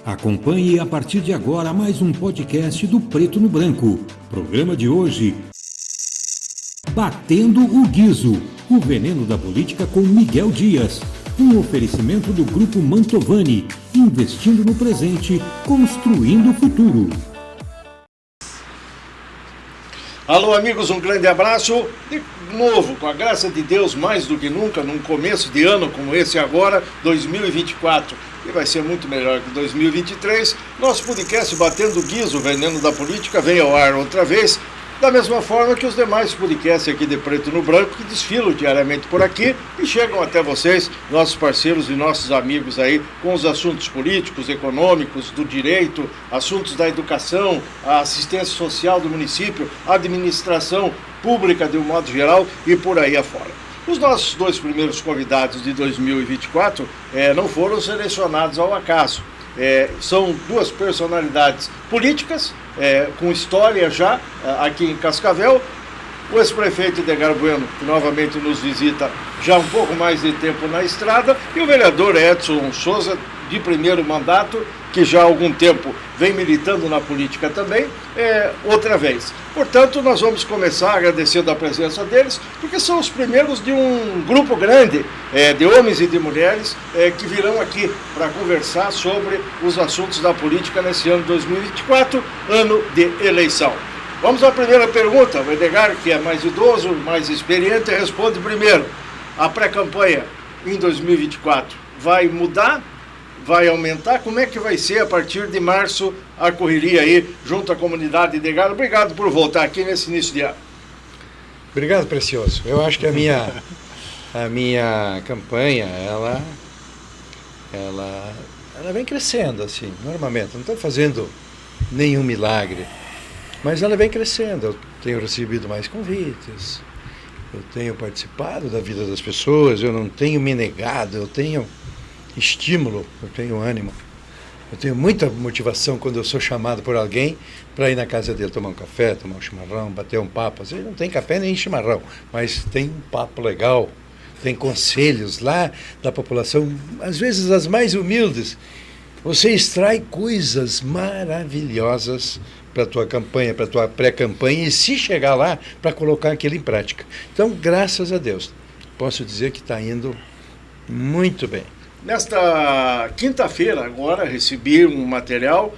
Acompanhe a partir de agora mais um podcast do Preto no Branco. Programa de hoje: Batendo o Guizo, o veneno da política com Miguel Dias. Um oferecimento do Grupo Mantovani, investindo no presente, construindo o futuro. Alô, amigos, um grande abraço. De novo, com a graça de Deus, mais do que nunca, num começo de ano como esse agora, 2024, e vai ser muito melhor que 2023, nosso podcast Batendo o Guizo, o veneno da política, vem ao ar outra vez, da mesma forma que os demais podcasts aqui de Preto no Branco, que desfilam diariamente por aqui e chegam até vocês, nossos parceiros e nossos amigos aí, com os assuntos políticos, econômicos, do direito, assuntos da educação, a assistência social do município, a administração pública de um modo geral e por aí afora. Os nossos dois primeiros convidados de 2024 não foram selecionados ao acaso. São duas personalidades políticas, com história já aqui em Cascavel. O ex-prefeito Edgar Bueno, que novamente nos visita já há um pouco mais de tempo na estrada, e o vereador Edson Souza, de primeiro mandato, que já há algum tempo vem militando na política também, outra vez. Portanto, nós vamos começar agradecendo a presença deles, porque são os primeiros de um grupo grande de homens e de mulheres que virão aqui para conversar sobre os assuntos da política nesse ano de 2024, ano de eleição. Vamos à primeira pergunta. O Edgar, que é mais idoso, mais experiente, responde primeiro. A pré-campanha em 2024 vai mudar? Vai aumentar? Como é que vai ser a partir de março a correria aí junto à comunidade de Edgar? Obrigado por voltar aqui nesse início de ano. Obrigado, Precioso. Eu acho que a minha campanha, ela vem crescendo assim, normalmente. Não estou fazendo nenhum milagre, mas ela vem crescendo. Eu tenho recebido mais convites, eu tenho participado da vida das pessoas, eu não tenho me negado, eu tenho estímulo, eu tenho ânimo, eu tenho muita motivação quando eu sou chamado por alguém para ir na casa dele tomar um café, tomar um chimarrão, bater um papo. Às vezes não tem café nem chimarrão, mas tem um papo legal, tem conselhos lá da população, às vezes as mais humildes. Você extrai coisas maravilhosas para a tua campanha, para a tua pré-campanha, e se chegar lá, para colocar aquilo em prática. Então, graças a Deus, posso dizer que está indo muito bem. Nesta quinta-feira, agora, recebi um material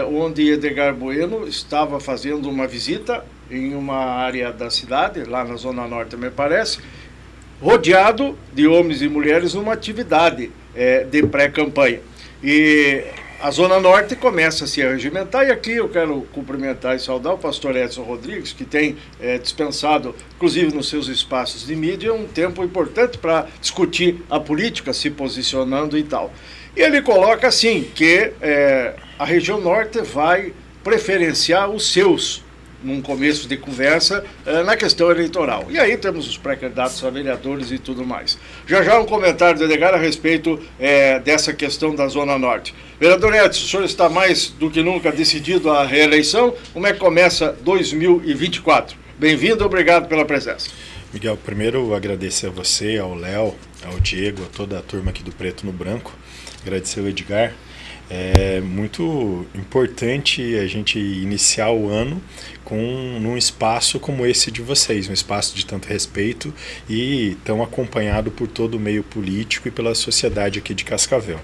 onde Edgar Bueno estava fazendo uma visita em uma área da cidade, lá na Zona Norte, me parece, rodeado de homens e mulheres numa atividade de pré-campanha. E a Zona Norte começa a se regimentar, e aqui eu quero cumprimentar e saudar o pastor Edson Rodrigues, que tem dispensado, inclusive nos seus espaços de mídia, um tempo importante para discutir a política, se posicionando e tal. E ele coloca assim, que a região Norte vai preferenciar os seus, num começo de conversa, na questão eleitoral. E aí temos os pré-candidatos a vereadores e tudo mais. Já um comentário do Edgar a respeito dessa questão da Zona Norte. Vereador Edson, o senhor está mais do que nunca decidido à reeleição. Como é que começa 2024? Bem-vindo, obrigado pela presença. Miguel, primeiro agradecer a você, ao Léo, ao Diego, a toda a turma aqui do Preto no Branco. Agradecer ao Edgar. É muito importante a gente iniciar o ano num espaço como esse de vocês, um espaço de tanto respeito e tão acompanhado por todo o meio político e pela sociedade aqui de Cascavel.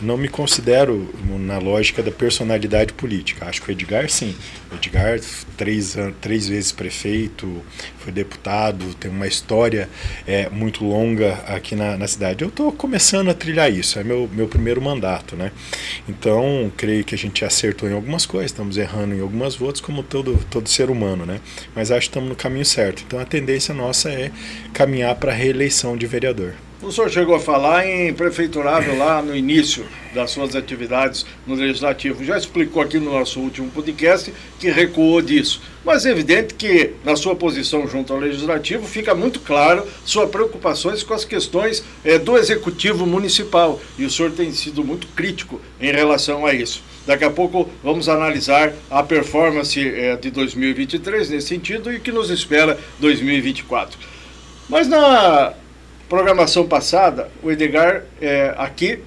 Não me considero na lógica da personalidade política. Acho que o Edgar, sim. O Edgar, três vezes prefeito, foi deputado, tem uma história muito longa aqui na cidade. Eu estou começando a trilhar isso, é meu primeiro mandato, né? Então, creio que a gente acertou em algumas coisas, estamos errando em algumas outras, como todo ser humano, né? Mas acho que estamos no caminho certo. Então, a tendência nossa é caminhar para a reeleição de vereador. O senhor chegou a falar em prefeiturável lá no início das suas atividades no Legislativo. Já explicou aqui no nosso último podcast que recuou disso. Mas é evidente que na sua posição junto ao Legislativo fica muito claro suas preocupações com as questões do Executivo Municipal. E o senhor tem sido muito crítico em relação a isso. Daqui a pouco vamos analisar a performance de 2023 nesse sentido e o que nos espera 2024. Mas na programação passada, o Edgar aqui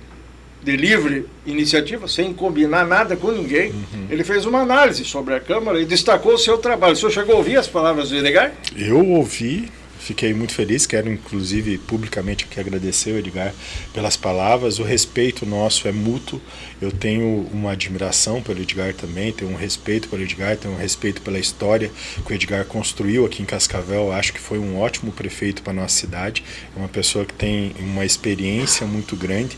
de livre iniciativa, sem combinar nada com ninguém. Ele fez uma análise sobre a Câmara e destacou o seu trabalho. O senhor chegou a ouvir as palavras do Edgar? Eu ouvi, fiquei muito feliz, quero inclusive publicamente aqui agradecer o Edgar pelas palavras. O respeito nosso é mútuo, eu tenho uma admiração pelo Edgar também, tenho um respeito pelo Edgar, tenho um respeito pela história que o Edgar construiu aqui em Cascavel. Acho que foi um ótimo prefeito para a nossa cidade, é uma pessoa que tem uma experiência muito grande,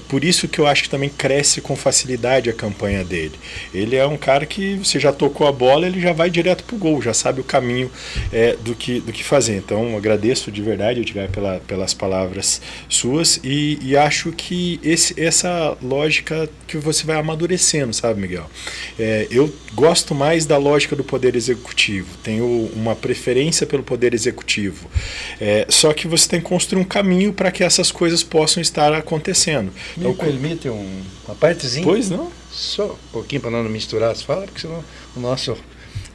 por isso que eu acho que também cresce com facilidade a campanha dele. Ele é um cara que você já tocou a bola, ele já vai direto para o gol, já sabe o caminho do que fazer. Então agradeço de verdade, Edgar, pelas palavras suas, e acho que essa lógica que você vai amadurecendo, sabe, Miguel? Eu gosto mais da lógica do Poder Executivo, tenho uma preferência pelo Poder Executivo, só que você tem que construir um caminho para que essas coisas possam estar acontecendo. Me permite uma partezinha? Pois não? Só um pouquinho para não misturar as falas, porque senão o nosso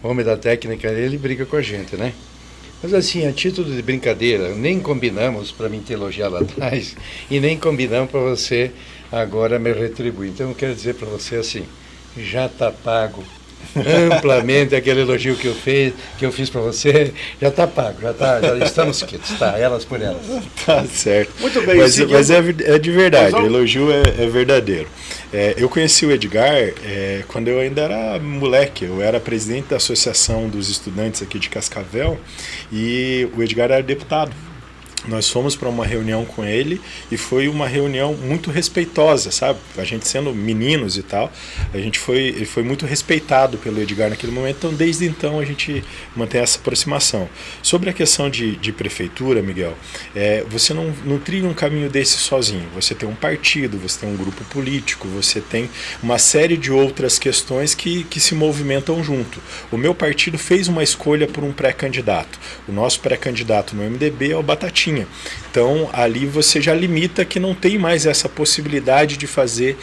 homem da técnica ele briga com a gente, né? Mas assim, a título de brincadeira, nem combinamos para me elogiar lá atrás e nem combinamos para você agora me retribuir. Então eu quero dizer para você assim, já está pago amplamente aquele elogio que eu fiz para você, já está pago, já estamos quitos, tá, elas por elas. Tá certo. Muito bem. Mas é de verdade, o elogio é verdadeiro. Eu conheci o Edgar quando eu ainda era moleque, eu era presidente da Associação dos Estudantes aqui de Cascavel e o Edgar era deputado. Nós fomos para uma reunião com ele e foi uma reunião muito respeitosa, sabe? A gente sendo meninos e tal, ele foi muito respeitado pelo Edgar naquele momento, então desde então a gente mantém essa aproximação. Sobre a questão de prefeitura, Miguel, você não trilha um caminho desse sozinho, você tem um partido, você tem um grupo político, você tem uma série de outras questões que se movimentam junto. O meu partido fez uma escolha por um pré-candidato, o nosso pré-candidato no MDB é o Batatinha. Então ali você já limita que não tem mais essa possibilidade de fazer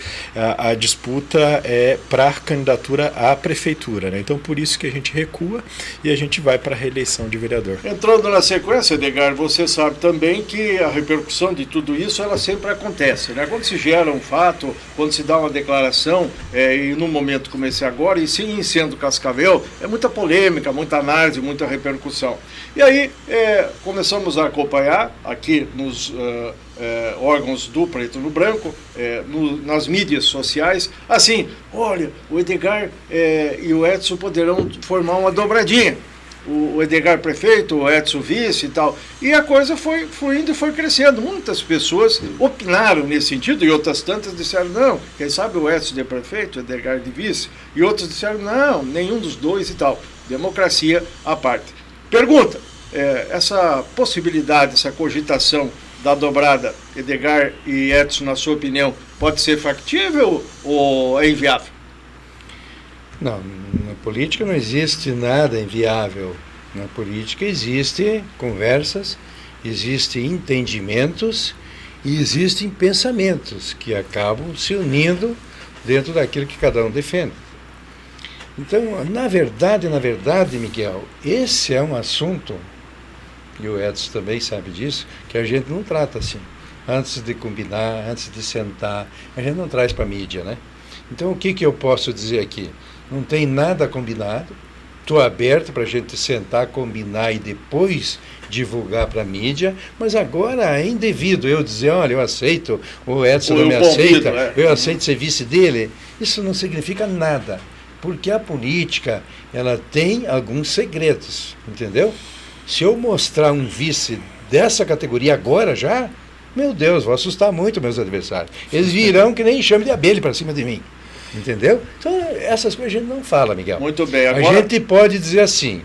a disputa para a candidatura à prefeitura, né? Então por isso que a gente recua e a gente vai para a reeleição de vereador. Entrando na sequência, Edgar, você sabe também que a repercussão de tudo isso ela sempre acontece, né? Quando se gera um fato, quando se dá uma declaração, e num momento como esse agora, e sim sendo Cascavel, é muita polêmica, muita análise, muita repercussão. E aí começamos a acompanhar aqui nos órgãos do Preto no Branco, nas mídias sociais, assim, olha, o Edgar e o Edson poderão formar uma dobradinha. O Edgar prefeito, o Edson vice e tal. E a coisa foi indo e foi crescendo. Muitas pessoas opinaram nesse sentido e outras tantas disseram, não, quem sabe o Edson de prefeito, o Edgar de vice. E outros disseram, não, nenhum dos dois e tal. Democracia à parte. Pergunta, essa possibilidade, essa cogitação da dobrada Edgar e Edson, na sua opinião, pode ser factível ou é inviável? Não, na política não existe nada inviável. Na política existem conversas, existem entendimentos e existem pensamentos que acabam se unindo dentro daquilo que cada um defende. Então, na verdade, Miguel, esse é um assunto, e o Edson também sabe disso, que a gente não trata assim. Antes de combinar, antes de sentar, a gente não traz para a mídia, né? Então, o que eu posso dizer aqui? Não tem nada combinado, estou aberto para a gente sentar, combinar e depois divulgar para a mídia, mas agora é indevido eu dizer, olha, eu aceito, o Edson não me aceita, eu aceito ser vice dele. Isso não significa nada, porque a política, ela tem alguns segredos, entendeu? Se eu mostrar um vice dessa categoria agora já, meu Deus, vou assustar muito meus adversários. Eles virão que nem enxame de abelha para cima de mim. Entendeu? Então, essas coisas a gente não fala, Miguel. Muito bem. Agora... A gente pode dizer assim,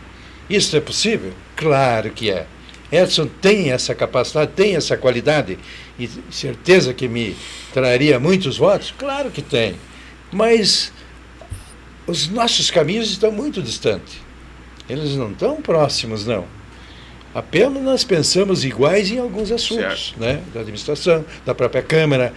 isso é possível? Claro que é. Edson tem essa capacidade, tem essa qualidade, e certeza que me traria muitos votos? Claro que tem. Mas os nossos caminhos estão muito distantes. Eles não estão próximos, não. Apenas nós pensamos iguais em alguns assuntos, né? Da administração, da própria Câmara.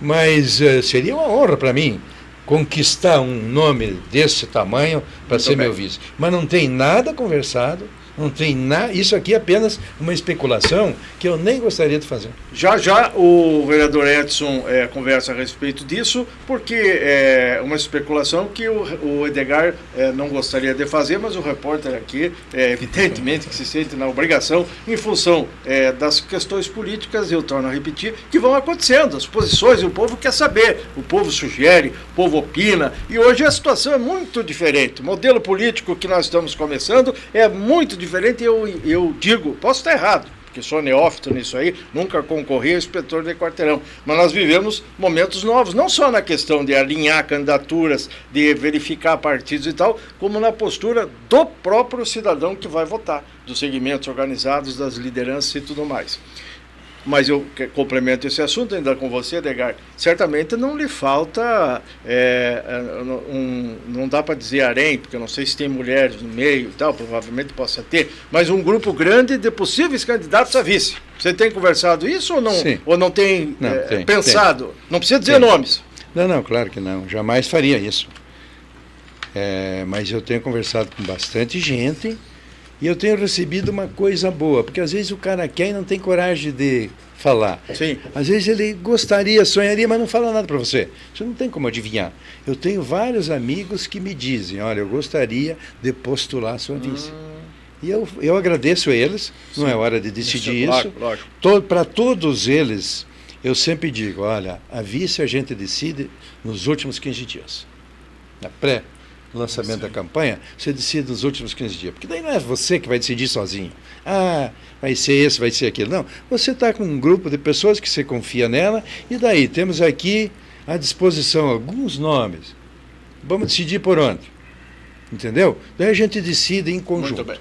Mas seria uma honra para mim conquistar um nome desse tamanho para ser meu vice. Mas não tem nada conversado, Não tem nada. Isso aqui é apenas uma especulação que eu nem gostaria de fazer. Já o vereador Edson conversa a respeito disso, porque é uma especulação que o Edgar não gostaria de fazer, mas o repórter aqui, evidentemente, que se sente na obrigação, em função das questões políticas, eu torno a repetir, que vão acontecendo, as posições, e o povo quer saber, o povo sugere, o povo opina, e hoje a situação é muito diferente. O modelo político que nós estamos começando é muito diferente, eu digo, posso estar errado, porque sou neófito nisso aí, nunca concorri a inspetor de quarteirão, mas nós vivemos momentos novos, não só na questão de alinhar candidaturas, de verificar partidos e tal, como na postura do próprio cidadão que vai votar, dos segmentos organizados, das lideranças e tudo mais. Mas eu complemento esse assunto ainda com você, Edgar. Certamente não lhe falta, não dá para dizer harém, porque eu não sei se tem mulheres no meio e tal, provavelmente possa ter, mas um grupo grande de possíveis candidatos a vice. Você tem conversado isso ou não? Sim. Ou não tem tem, pensado? Tem. Não precisa dizer nomes. Não, claro que não. Jamais faria isso. Mas eu tenho conversado com bastante gente. E eu tenho recebido uma coisa boa, porque às vezes o cara quer e não tem coragem de falar. Sim. Às vezes ele gostaria, sonharia, mas não fala nada para você. Você não tem como adivinhar. Eu tenho vários amigos que me dizem, olha, eu gostaria de postular a sua vice. E eu agradeço a eles, sim. Não é hora de decidir isso. Para todos eles, eu sempre digo, olha, a vice a gente decide nos últimos 15 dias. Na lançamento da campanha, você decide nos últimos 15 dias. Porque daí não é você que vai decidir sozinho. Vai ser esse, vai ser aquilo. Não, você está com um grupo de pessoas que você confia nela, e daí temos aqui à disposição alguns nomes. Vamos decidir por onde. Entendeu? Daí a gente decide em conjunto. Muito bem.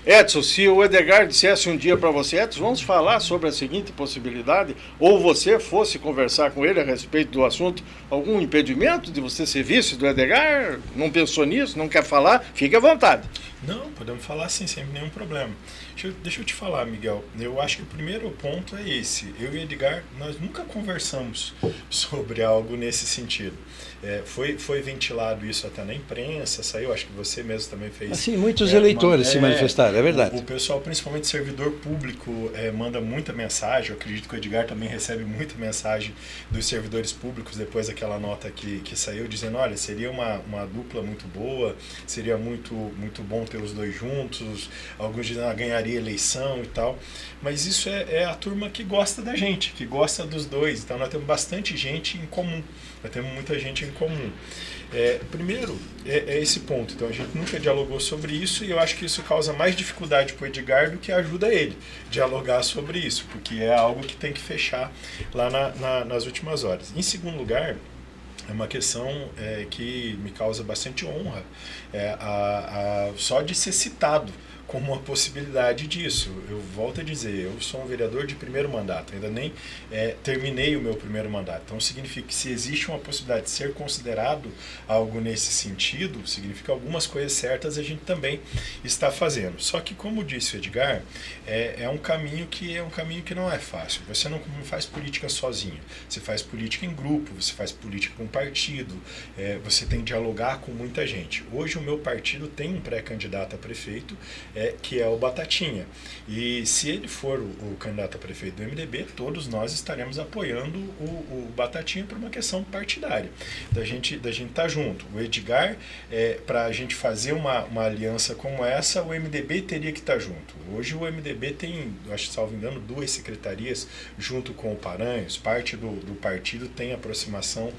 Edson, se o Edgar dissesse um dia para você, Edson, vamos falar sobre a seguinte possibilidade, ou você fosse conversar com ele a respeito do assunto, algum impedimento de você ser vice do Edgar? Não pensou nisso? Não quer falar? Fique à vontade. Não, podemos falar sim, sem nenhum problema. Deixa eu te falar, Miguel, eu acho que o primeiro ponto é esse. Eu e o Edgar, nós nunca conversamos sobre algo nesse sentido. Foi ventilado isso até na imprensa, saiu, acho que você mesmo também fez. Assim, muitos eleitores se manifestaram, é verdade. O pessoal, principalmente servidor público, manda muita mensagem, eu acredito que o Edgar também recebe muita mensagem dos servidores públicos depois daquela nota que saiu, dizendo, olha, seria uma dupla muito boa, seria muito, muito bom ter os dois juntos, alguns dizem, ganharia eleição e tal, mas isso é a turma que gosta da gente, que gosta dos dois, então nós temos bastante gente em comum, nós temos muita gente em comum. Primeiro, é esse ponto, então a gente nunca dialogou sobre isso e eu acho que isso causa mais dificuldade para o Edgar do que ajuda ele dialogar sobre isso, porque é algo que tem que fechar lá nas últimas horas. Em segundo lugar, é uma questão que me causa bastante honra, só de ser citado como uma possibilidade disso. Eu volto a dizer, eu sou um vereador de primeiro mandato, ainda nem terminei o meu primeiro mandato. Então significa que se existe uma possibilidade de ser considerado algo nesse sentido, significa algumas coisas certas a gente também está fazendo. Só que, como disse o Edgar, é um caminho que não é fácil. Você não faz política sozinho. Você faz política em grupo, você faz política com partido, você tem que dialogar com muita gente. Hoje o meu partido tem um pré-candidato a prefeito, que é o Batatinha. E se ele for o candidato a prefeito do MDB, todos nós estaremos apoiando o Batatinha por uma questão partidária, da gente estar junto. O Edgar, para a gente fazer uma aliança como essa, o MDB teria que estar junto. Hoje o MDB tem, acho que salvo engano, 2 secretarias junto com o Paranhos, parte do partido tem aproximação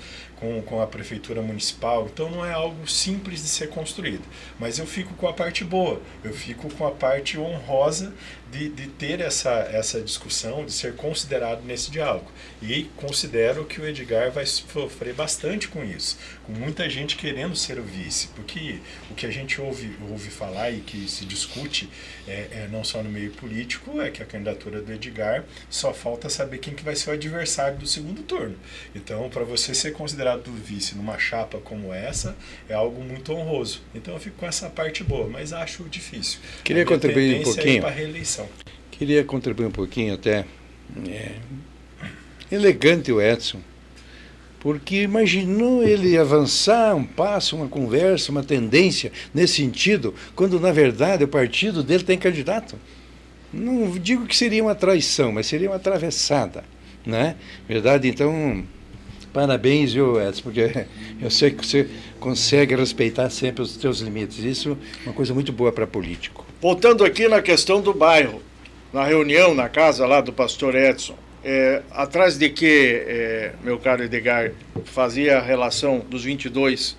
com a prefeitura municipal, então não é algo simples de ser construído. Mas eu fico com a parte boa, eu fico com a parte honrosa de ter essa discussão, de ser considerado nesse diálogo. E considero que o Edgar vai sofrer bastante com isso, com muita gente querendo ser o vice, porque o que a gente ouve falar e que se discute, não só no meio político, é que a candidatura do Edgar só falta saber quem que vai ser o adversário do segundo turno. Então, para você ser considerado do vice numa chapa como essa, é algo muito honroso. Então eu fico com essa parte boa, mas acho difícil. Queria contribuir um pouquinho. Para reeleição. Queria contribuir um pouquinho até. Elegante o Edson, Porque imaginou ele avançar um passo, uma conversa, uma tendência nesse sentido, quando na verdade o partido dele tem candidato. Não digo que seria uma traição, mas seria uma atravessada, né? Verdade? Então, parabéns, viu, Edson, porque eu sei que você consegue respeitar sempre os seus limites. Isso é uma coisa muito boa para político. Voltando aqui na questão do bairro, na reunião na casa lá do pastor Edson, atrás de que, meu caro Edgar, fazia a relação dos 22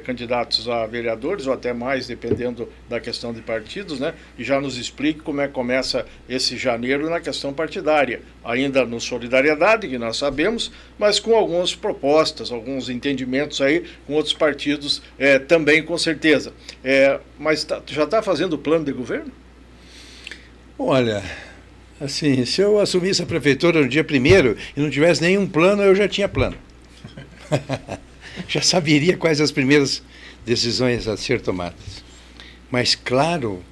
candidatos a vereadores, ou até mais, dependendo da questão de partidos, né? E já nos explique como é que começa esse janeiro na questão partidária, ainda no Solidariedade, que nós sabemos, mas com algumas propostas, alguns entendimentos aí com outros partidos também, com certeza. Mas já está fazendo o plano de governo? Olha, assim, se eu assumisse a prefeitura no dia 1º e não tivesse nenhum plano, eu já tinha plano. Já saberia quais as primeiras decisões a ser tomadas. Mas claro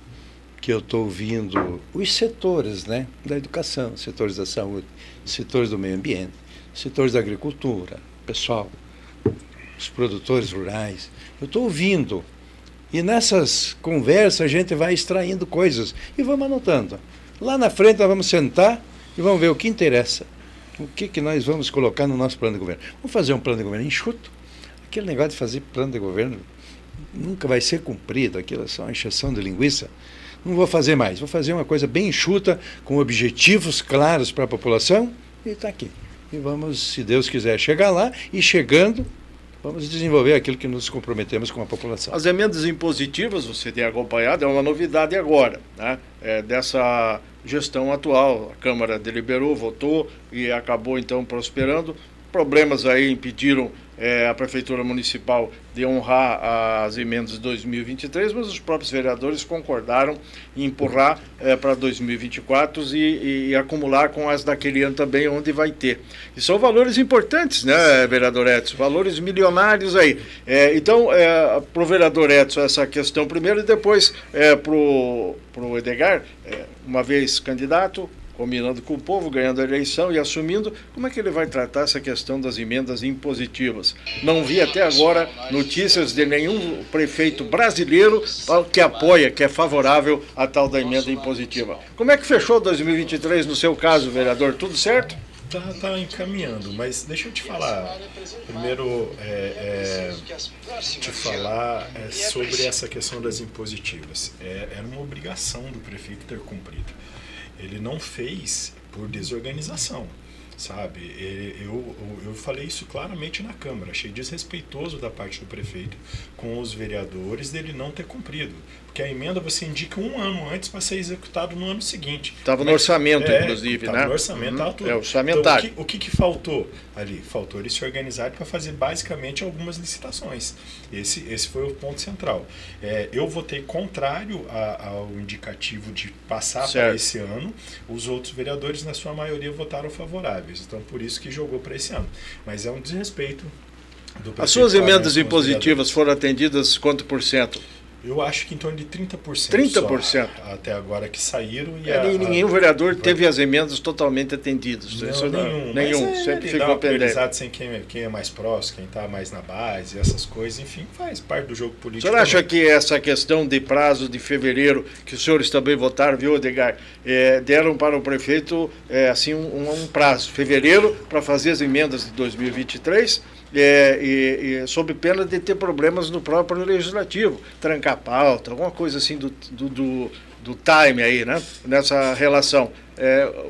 que eu estou ouvindo os setores, né, da educação, setores da saúde, setores do meio ambiente, setores da agricultura, pessoal, os produtores rurais. Eu estou ouvindo. E nessas conversas a gente vai extraindo coisas e vamos anotando. Lá na frente nós vamos sentar e vamos ver o que interessa. O que nós vamos colocar no nosso plano de governo. Vamos fazer um plano de governo enxuto. Aquele negócio de fazer plano de governo nunca vai ser cumprido, aquilo é só uma encheção de linguiça. Não vou fazer mais, vou fazer uma coisa bem enxuta, com objetivos claros para a população, e está aqui. E vamos, se Deus quiser, chegar lá, e chegando, vamos desenvolver aquilo que nos comprometemos com a população. As emendas impositivas, você tem acompanhado, é uma novidade agora, né? Dessa gestão atual. A Câmara deliberou, votou e acabou então prosperando. Problemas aí impediram a Prefeitura Municipal de honrar as emendas de 2023, mas os próprios vereadores concordaram em empurrar para 2024 e acumular com as daquele ano também, onde vai ter. E são valores importantes, né, vereador Edson? Valores milionários aí. Então, para o vereador Edson, essa questão primeiro, e depois para o Edgar, uma vez candidato, combinando com o povo, ganhando a eleição e assumindo, como é que ele vai tratar essa questão das emendas impositivas? Não vi até agora notícias de nenhum prefeito brasileiro que apoia, que é favorável à tal da emenda impositiva. Como é que fechou 2023 no seu caso, vereador? Tudo certo? Tá encaminhando, mas deixa eu te falar, primeiro sobre essa questão das impositivas. Era uma obrigação do prefeito ter cumprido. Ele não fez por desorganização, sabe? Eu falei isso claramente na Câmara. Achei desrespeitoso da parte do prefeito com os vereadores dele não ter cumprido. Porque a emenda você indica um ano antes para ser executado no ano seguinte. Estava no orçamento, inclusive, né? Estava no orçamento, estava tudo. Orçamentário. Então, o que faltou ali? Faltou eles se organizarem para fazer basicamente algumas licitações. Esse foi o ponto central. Eu votei contrário ao indicativo de passar para esse ano. Os outros vereadores, na sua maioria, votaram favoráveis. Então, por isso que jogou para esse ano. Mas é um desrespeito do prefeito. As suas emendas impositivas foram atendidas quanto por cento? Eu acho que em torno de 30%. 30%? Até agora que saíram. Nenhum vereador teve as emendas totalmente atendidas. Nenhum. Sempre ficou pendente. Sem quem é mais próximo, quem está mais na base, essas coisas, enfim, faz parte do jogo político. O senhor acha que essa questão de prazo de fevereiro, que os senhores também votaram, viu, Edgar, deram para o prefeito assim, um prazo, fevereiro, para fazer as emendas de 2023, sob pena de ter problemas no próprio legislativo, trancar a pauta, alguma coisa assim do time aí, né? Nessa relação.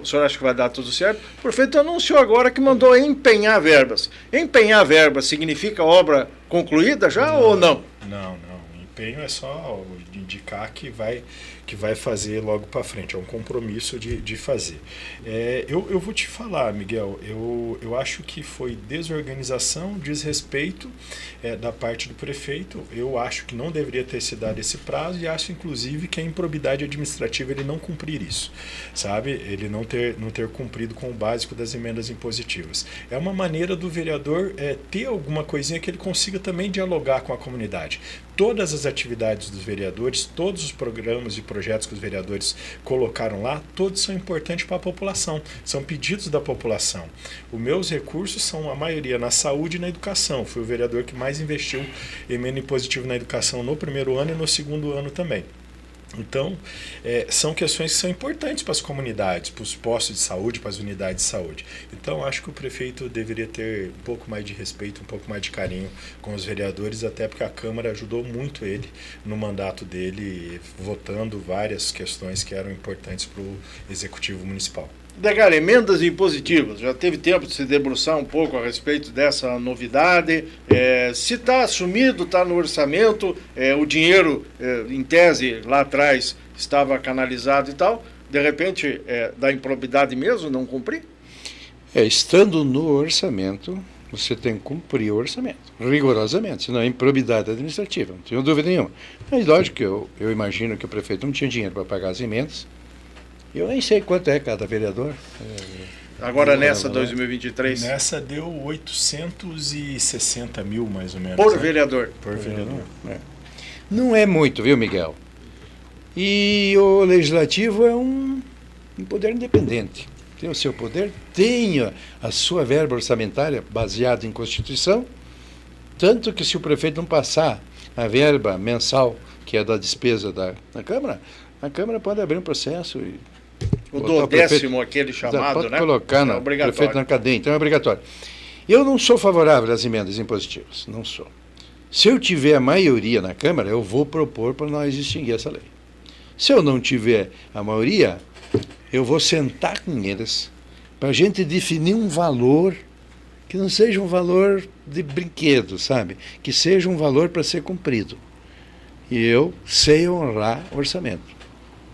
O senhor acha que vai dar tudo certo? O prefeito anunciou agora que mandou empenhar verbas. Empenhar verbas significa obra concluída já ou não? Não. Empenho é só indicar que vai fazer logo para frente, é um compromisso de fazer. Eu vou te falar, Miguel, eu acho que foi desorganização, desrespeito da parte do prefeito. Eu acho que não deveria ter se dado esse prazo e acho, inclusive, que a improbidade administrativa ele não cumprir isso, sabe? Ele não ter cumprido com o básico das emendas impositivas. É uma maneira do vereador ter alguma coisinha que ele consiga também dialogar com a comunidade. Todas as atividades dos vereadores, todos os programas e projetos que os vereadores colocaram lá, todos são importantes para a população, são pedidos da população. Os meus recursos são, a maioria, na saúde e na educação. Fui o vereador que mais investiu emenda impositiva na educação no primeiro ano e no segundo ano também. Então, são questões que são importantes para as comunidades, para os postos de saúde, para as unidades de saúde. Então, acho que o prefeito deveria ter um pouco mais de respeito, um pouco mais de carinho com os vereadores, até porque a Câmara ajudou muito ele no mandato dele, votando várias questões que eram importantes para o Executivo Municipal. Edgar, emendas impositivas, já teve tempo de se debruçar um pouco a respeito dessa novidade, se está assumido, está no orçamento, o dinheiro, em tese, lá atrás, estava canalizado e tal, de repente, da improbidade mesmo, não cumprir? Estando no orçamento, você tem que cumprir o orçamento, rigorosamente, senão é improbidade administrativa, não tenho dúvida nenhuma. Mas lógico que eu imagino que o prefeito não tinha dinheiro para pagar as emendas. Eu nem sei quanto é cada vereador. Agora nessa 2023? Nessa deu 860 mil, mais ou menos. Por vereador? Por vereador. Não é muito, viu, Miguel? E o Legislativo é um poder independente. Tem o seu poder, tem a sua verba orçamentária baseada em Constituição, tanto que se o prefeito não passar a verba mensal, que é da despesa da Câmara, a Câmara pode abrir um processo e... O do décimo, aquele chamado, pode né? colocar o prefeito na cadeia, então é obrigatório. Eu não sou favorável às emendas impositivas, não sou. Se eu tiver a maioria na Câmara, eu vou propor para nós extinguir essa lei. Se eu não tiver a maioria, eu vou sentar com eles para a gente definir um valor que não seja um valor de brinquedo, sabe? Que seja um valor para ser cumprido. E eu sei honrar o orçamento.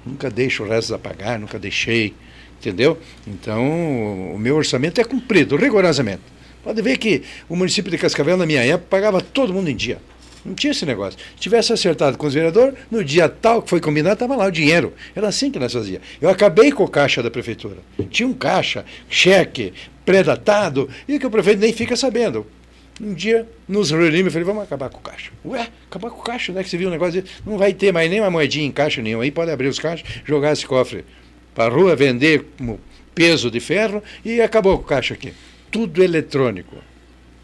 Nunca deixo o resto a pagar, nunca deixei, entendeu? Então, o meu orçamento é cumprido, rigorosamente. Pode ver que o município de Cascavel, na minha época, pagava todo mundo em dia. Não tinha esse negócio. Se tivesse acertado com os vereadores, no dia tal que foi combinado, estava lá o dinheiro. Era assim que nós fazíamos. Eu acabei com o caixa da prefeitura. Tinha um caixa, cheque, pré-datado, e que o prefeito nem fica sabendo. Um dia, nos reunimos e falei, vamos acabar com o caixa. Ué, acabar com o caixa, né? Que você viu um negócio de... Não vai ter mais nem uma moedinha em caixa nenhum. Aí pode abrir os caixas, jogar esse cofre para a rua, vender como peso de ferro e acabou com o caixa aqui. Tudo eletrônico.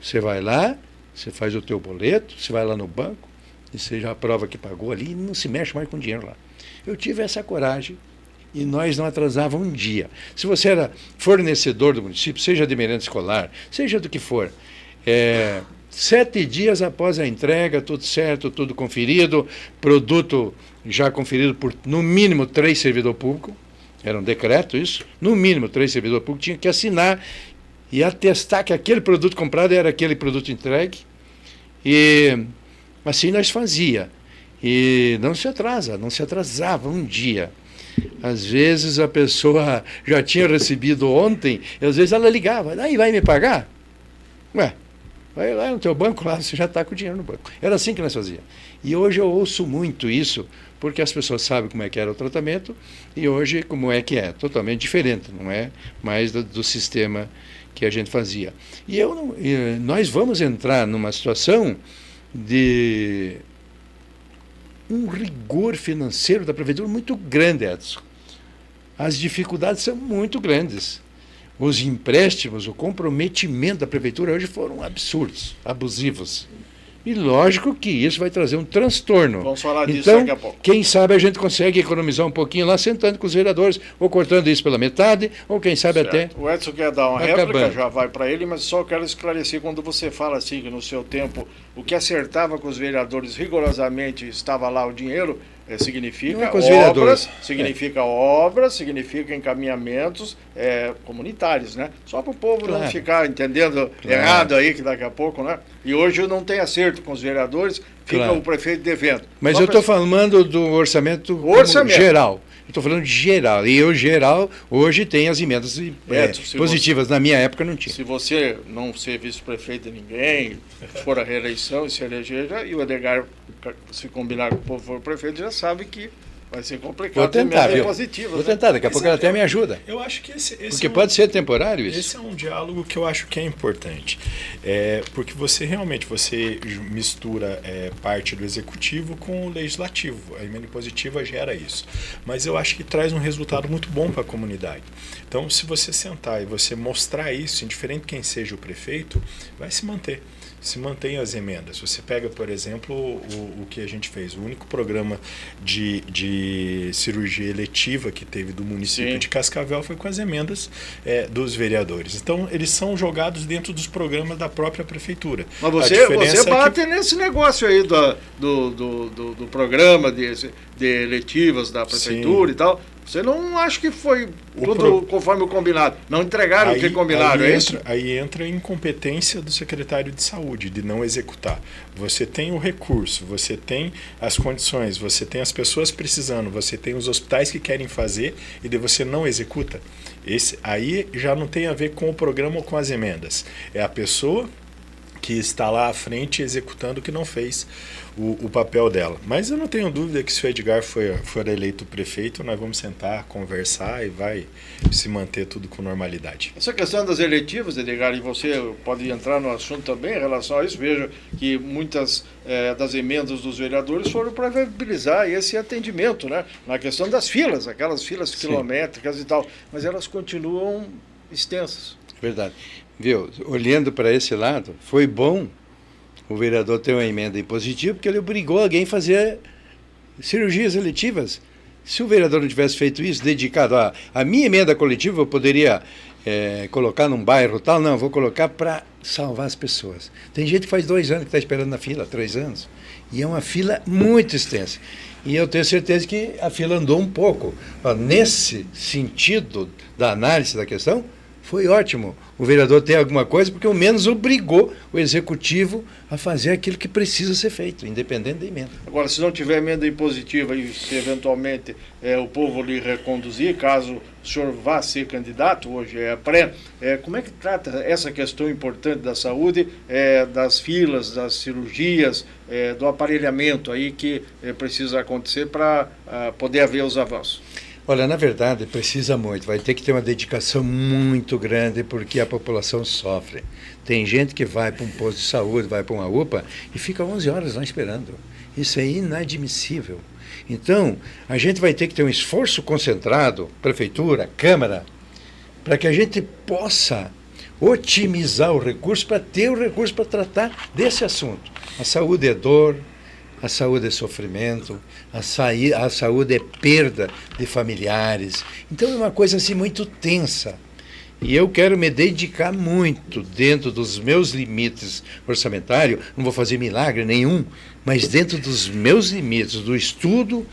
Você vai lá, você faz o teu boleto, você vai lá no banco, e você já prova que pagou ali e não se mexe mais com dinheiro lá. Eu tive essa coragem e nós não atrasávamos um dia. Se você era fornecedor do município, seja de merenda escolar, seja do que for, 7 dias após a entrega, tudo certo, tudo conferido, produto já conferido por no mínimo 3 servidores públicos, era um decreto isso, no mínimo 3 servidores públicos tinham que assinar e atestar que aquele produto comprado era aquele produto entregue, e assim nós fazia. E não se atrasava um dia. Às vezes a pessoa já tinha recebido ontem, e às vezes ela ligava, aí vai me pagar? Ué, vai lá no teu banco, lá você já está com o dinheiro no banco. Era assim que nós fazíamos. E hoje eu ouço muito isso, porque as pessoas sabem como é que era o tratamento, e hoje como é que é, totalmente diferente, não é mais do sistema que a gente fazia. E nós vamos entrar numa situação de um rigor financeiro da prefeitura muito grande, Edson. As dificuldades são muito grandes. Os empréstimos, o comprometimento da prefeitura hoje foram absurdos, abusivos. E lógico que isso vai trazer um transtorno. Vamos falar disso então, daqui a pouco. Quem sabe a gente consegue economizar um pouquinho lá, sentando com os vereadores, ou cortando isso pela metade, ou quem sabe certo. até... O Edson quer dar uma réplica, já vai para ele, mas só quero esclarecer, quando você fala assim, que no seu tempo, o que acertava com os vereadores rigorosamente estava lá o dinheiro, significa obras, significa encaminhamentos comunitários, né? Só para o povo não ficar entendendo errado aí, que daqui a pouco, né? E hoje não tem acerto com os vereadores, fica o prefeito devendo. Mas eu estou falando do orçamento geral. Eu estou falando de geral. E o geral, hoje tem as emendas positivas. Na minha época não tinha. Se você não ser vice-prefeito de ninguém, for a reeleição e se eleger, e o Edgar, se combinar com o povo for prefeito, já sabe que Vai ser complicado. Vou tentar, viu? Positiva, Vou tentar, daqui a pouco ela até me ajuda. Eu acho que esse Porque pode ser temporário isso. Esse é um diálogo que eu acho que é importante. Porque você realmente mistura parte do executivo com o legislativo. A emenda impositiva gera isso. Mas eu acho que traz um resultado muito bom para a comunidade. Então, se você sentar e você mostrar isso, indiferente de quem seja o prefeito, vai se manter. Se mantém as emendas. Você pega, por exemplo, o que a gente fez. O único programa de cirurgia eletiva que teve do município Sim. de Cascavel foi com as emendas dos vereadores. Então, eles são jogados dentro dos programas da própria prefeitura. Mas você bate nesse negócio aí do programa de eletivas da prefeitura. Sim. E tal. Você não acha que foi tudo conforme o combinado? Não entregaram o que combinaram, é isso? Aí entra a incompetência do secretário de saúde, de não executar. Você tem o recurso, você tem as condições, você tem as pessoas precisando, você tem os hospitais que querem fazer e daí você não executa. Aí já não tem a ver com o programa ou com as emendas. É a pessoa que está lá à frente executando o que não fez o papel dela. Mas eu não tenho dúvida que se o Edgar for eleito prefeito, nós vamos sentar, conversar e vai se manter tudo com normalidade. Essa questão das eletivas, Edgar, e você pode entrar no assunto também em relação a isso, veja que muitas das emendas dos vereadores foram para viabilizar esse atendimento, né? Na questão das filas, aquelas filas quilométricas e tal, mas elas continuam extensas. Verdade. Viu, olhando para esse lado, foi bom o vereador ter uma emenda impositiva, porque ele obrigou alguém a fazer cirurgias eletivas. Se o vereador não tivesse feito isso, dedicado a minha emenda coletiva, eu poderia colocar num bairro tal, não, vou colocar para salvar as pessoas. Tem gente que faz 2 anos que está esperando na fila, 3 anos, e é uma fila muito extensa. E eu tenho certeza que a fila andou um pouco. Nesse sentido da análise da questão, foi ótimo o vereador ter alguma coisa, porque ao menos obrigou o executivo a fazer aquilo que precisa ser feito, independente da emenda. Agora, se não tiver emenda impositiva e se eventualmente o povo lhe reconduzir, caso o senhor vá ser candidato, hoje é pré, como é que trata essa questão importante da saúde, das filas, das cirurgias, do aparelhamento aí que precisa acontecer para poder haver os avanços? Olha, na verdade, precisa muito. Vai ter que ter uma dedicação muito grande, porque a população sofre. Tem gente que vai para um posto de saúde, vai para uma UPA e fica 11 horas lá esperando. Isso é inadmissível. Então, a gente vai ter que ter um esforço concentrado, prefeitura, Câmara, para que a gente possa otimizar o recurso, para ter o recurso para tratar desse assunto. A saúde é dor, a saúde é sofrimento, a saúde é perda de familiares. Então é uma coisa assim muito tensa. E eu quero me dedicar muito dentro dos meus limites orçamentários, não vou fazer milagre nenhum, mas dentro dos meus limites, do estudo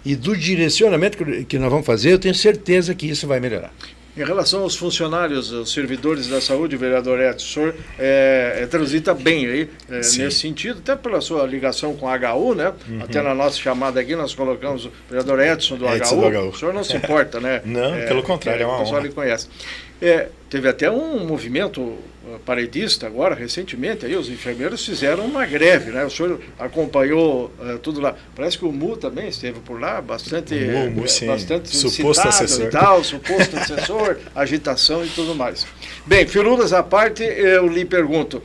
e do direcionamento que nós vamos fazer, eu tenho certeza que isso vai melhorar. Em relação aos funcionários, os servidores da saúde, o vereador Edson, o senhor transita bem aí nesse sentido, até pela sua ligação com a HU, né? Uhum. Até na nossa chamada aqui nós colocamos o vereador Edson do HU. O senhor não se importa, né? Não, pelo contrário, é uma honra. O pessoal lhe conhece. Teve até um movimento paredista agora, recentemente, aí os enfermeiros fizeram uma greve, né? O senhor acompanhou tudo lá. Parece que o MU também esteve por lá, bastante suposto assessor. E tal, suposto assessor, agitação e tudo mais. Bem, firulas à parte, eu lhe pergunto,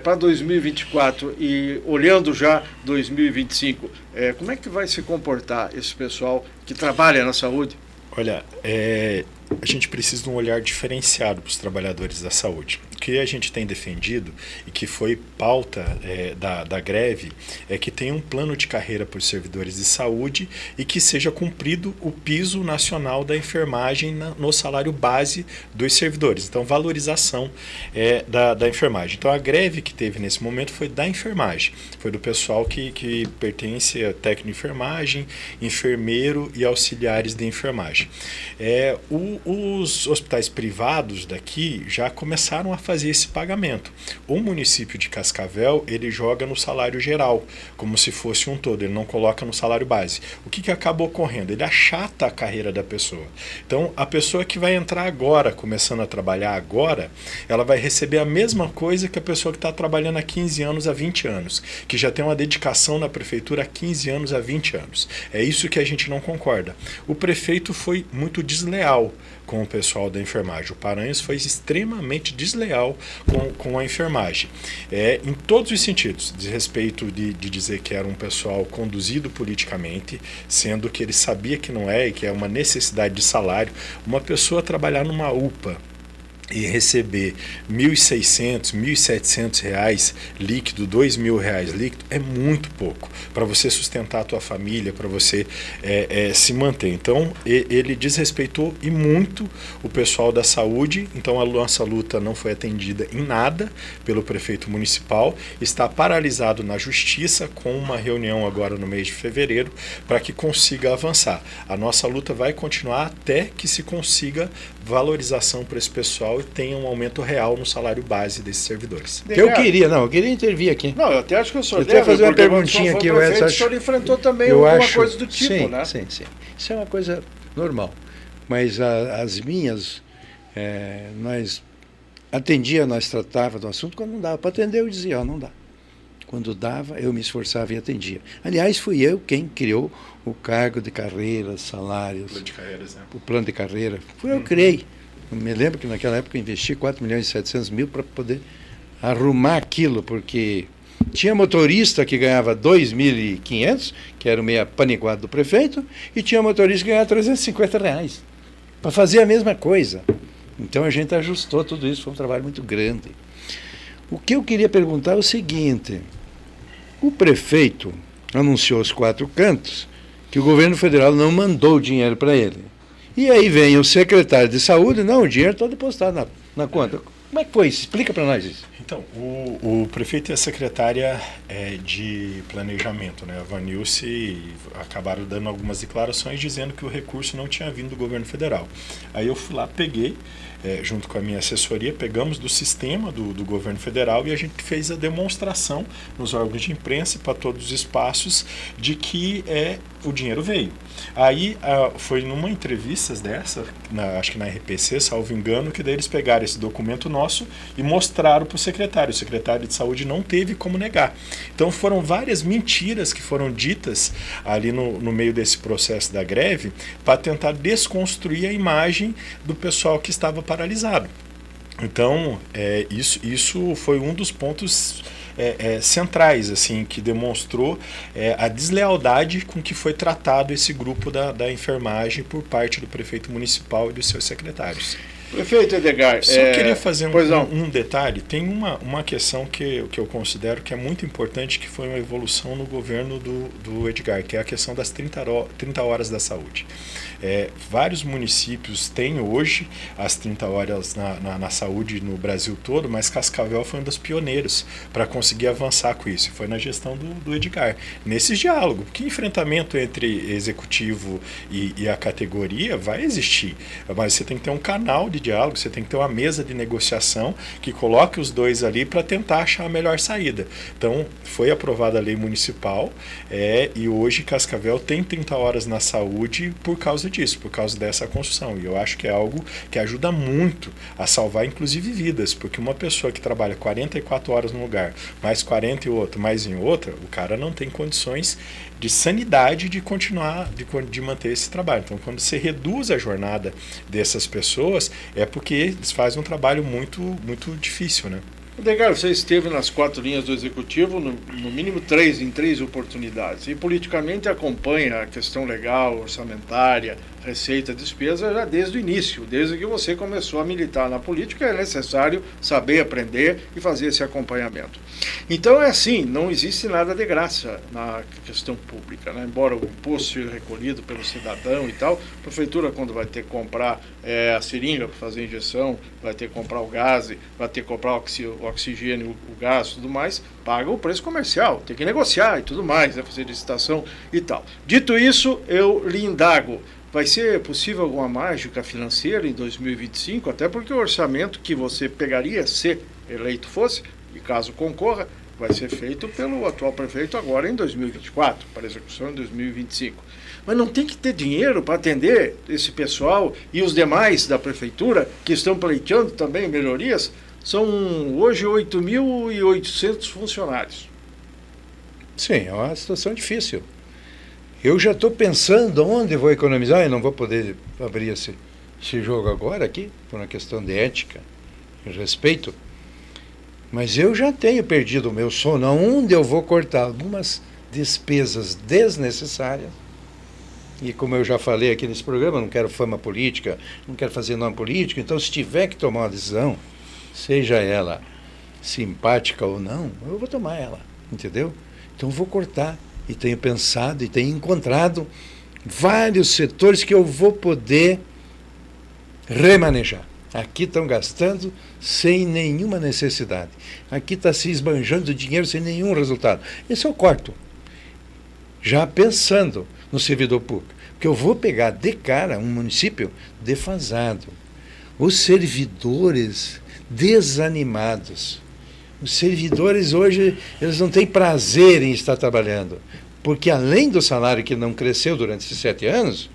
para 2024 e olhando já 2025, como é que vai se comportar esse pessoal que trabalha na saúde? Olha, a gente precisa de um olhar diferenciado para os trabalhadores da saúde. O que a gente tem defendido e que foi pauta da greve é que tenha um plano de carreira para os servidores de saúde e que seja cumprido o piso nacional da enfermagem no salário base dos servidores. Então, valorização da enfermagem. Então, a greve que teve nesse momento foi da enfermagem. Foi do pessoal que pertence a técnico de enfermagem, enfermeiro e auxiliares de enfermagem. Os hospitais privados daqui já começaram a fazer esse pagamento. O município de Cascavel, ele joga no salário geral, como se fosse um todo, ele não coloca no salário base. O que acaba ocorrendo? Ele achata a carreira da pessoa. Então, a pessoa que vai entrar agora, começando a trabalhar agora, ela vai receber a mesma coisa que a pessoa que está trabalhando há 15 anos, há 20 anos, que já tem uma dedicação na prefeitura há 15 anos, há 20 anos. É isso que a gente não concorda. O prefeito foi muito desleal com o pessoal da enfermagem. O Paranhos foi extremamente desleal com a enfermagem. Em todos os sentidos, de respeito de dizer que era um pessoal conduzido politicamente, sendo que ele sabia que não é e que é uma necessidade de salário. Uma pessoa trabalhar numa UPA e receber R$ 1.600, R$ 1.700 líquido, R$ 2.000 líquido, é muito pouco para você sustentar a tua família, para você se manter. Então, ele desrespeitou e muito o pessoal da saúde. Então, a nossa luta não foi atendida em nada pelo prefeito municipal, está paralisado na justiça com uma reunião agora no mês de fevereiro para que consiga avançar. A nossa luta vai continuar até que se consiga valorização para esse pessoal e tenha um aumento real no salário base desses servidores. Eu queria intervir aqui. Não, eu até acho que o senhor deve fazer uma perguntinha aqui. O senhor enfrentou também alguma coisa do tipo, sim, né? Sim. Isso é uma coisa normal. Mas as minhas, nós tratava do assunto. Quando não dava para atender, eu dizia, não dá. Quando dava, eu me esforçava e atendia. Aliás, fui eu quem criou o cargo de carreira, salários. Plano de carreiras, né? O plano de carreira. Fui eu que criei. Eu me lembro que naquela época eu investi 4.700.000 para poder arrumar aquilo, porque tinha motorista que ganhava 2.500, que era o meio paniguado do prefeito, e tinha motorista que ganhava R$350 para fazer a mesma coisa. Então a gente ajustou tudo isso, foi um trabalho muito grande. O que eu queria perguntar é o seguinte: o prefeito anunciou aos 4 cantos que o governo federal não mandou o dinheiro para ele. E aí vem o secretário de saúde, não, o dinheiro está depositado na conta. Como é que foi isso? Explica para nós isso. Então, o prefeito e a secretária de planejamento, né, a Vanilce, acabaram dando algumas declarações dizendo que o recurso não tinha vindo do governo federal. Aí eu fui lá, peguei, junto com a minha assessoria, pegamos do sistema do governo federal e a gente fez a demonstração nos órgãos de imprensa para todos os espaços de que o dinheiro veio. Aí foi numa entrevista dessa, acho que na RPC, salvo engano, que daí eles pegaram esse documento nosso e mostraram para o secretário. O secretário de saúde não teve como negar. Então foram várias mentiras que foram ditas ali no meio desse processo da greve para tentar desconstruir a imagem do pessoal que estava paralisado. Então, isso foi um dos pontos centrais, assim, que demonstrou a deslealdade com que foi tratado esse grupo da enfermagem por parte do prefeito municipal e dos seus secretários. Prefeito Edgar, só queria fazer um detalhe. Tem uma questão que eu considero que é muito importante, que foi uma evolução no governo do Edgar, que é a questão das 30 horas da saúde. Vários municípios têm hoje as 30 horas na saúde no Brasil todo, mas Cascavel foi um dos pioneiros para conseguir avançar com isso. Foi na gestão do Edgar. Nesses diálogos, que enfrentamento entre executivo e a categoria vai existir, mas você tem que ter um canal de diálogo, você tem que ter uma mesa de negociação que coloque os dois ali para tentar achar a melhor saída. Então, foi aprovada a lei municipal e hoje Cascavel tem 30 horas na saúde por causa disso, por causa dessa construção. E eu acho que é algo que ajuda muito a salvar, inclusive, vidas, porque uma pessoa que trabalha 44 horas num lugar, mais 40 em outro, mais em outra, o cara não tem condições de sanidade de continuar, de manter esse trabalho. Então, quando você reduz a jornada dessas pessoas, é porque eles fazem um trabalho muito, muito difícil, né? Edgar, você esteve nas 4 linhas do Executivo, no mínimo em 3 oportunidades, e politicamente acompanha a questão legal, orçamentária, receita, despesa, já desde o início, desde que você começou a militar na política, é necessário saber aprender e fazer esse acompanhamento. Então é assim, não existe nada de graça na questão pública, né? Embora o imposto seja recolhido pelo cidadão e tal, a prefeitura, quando vai ter que comprar a seringa para fazer injeção, vai ter que comprar o gás, vai ter que comprar o oxigênio, o gás e tudo mais, paga o preço comercial, tem que negociar e tudo mais, fazer licitação e tal. Dito isso, eu lhe indago, vai ser possível alguma mágica financeira em 2025? Até porque o orçamento que você pegaria, se eleito fosse, e caso concorra, vai ser feito pelo atual prefeito agora em 2024, para execução em 2025. Mas não tem que ter dinheiro para atender esse pessoal e os demais da prefeitura que estão pleiteando também melhorias? São hoje 8.800 funcionários. Sim, é uma situação difícil. Eu já estou pensando onde vou economizar e não vou poder abrir esse jogo agora aqui, por uma questão de ética e respeito. Mas eu já tenho perdido o meu sono, onde eu vou cortar algumas despesas desnecessárias. E como eu já falei aqui nesse programa, não quero fama política, não quero fazer nome político, então se tiver que tomar uma decisão, seja ela simpática ou não, eu vou tomar ela, entendeu? Então eu vou cortar, e tenho pensado e tenho encontrado vários setores que eu vou poder remanejar. Aqui estão gastando sem nenhuma necessidade. Aqui está se esbanjando dinheiro sem nenhum resultado. Esse eu corto. Já pensando no servidor público. Porque eu vou pegar de cara um município defasado. Os servidores desanimados. Os servidores hoje, eles não têm prazer em estar trabalhando. Porque além do salário que não cresceu durante esses 7 anos,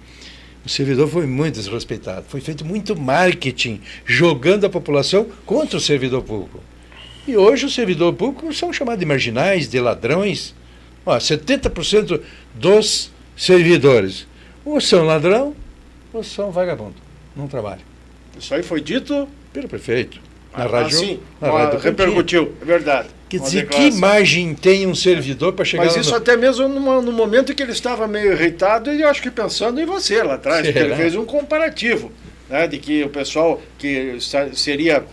o servidor foi muito desrespeitado. Foi feito muito marketing, jogando a população contra o servidor público. E hoje o servidor público são chamados de marginais, de ladrões. 70% dos servidores ou são ladrão ou são vagabundo. Não trabalham. Isso aí foi dito pelo prefeito. Na rádio, sim, na rádio repercutiu, é verdade. Quer dizer, que margem tem um servidor para chegar... Mas isso até mesmo no momento em que ele estava meio irritado, e eu acho que pensando em você lá atrás, porque ele fez um comparativo, né, de que o pessoal que seria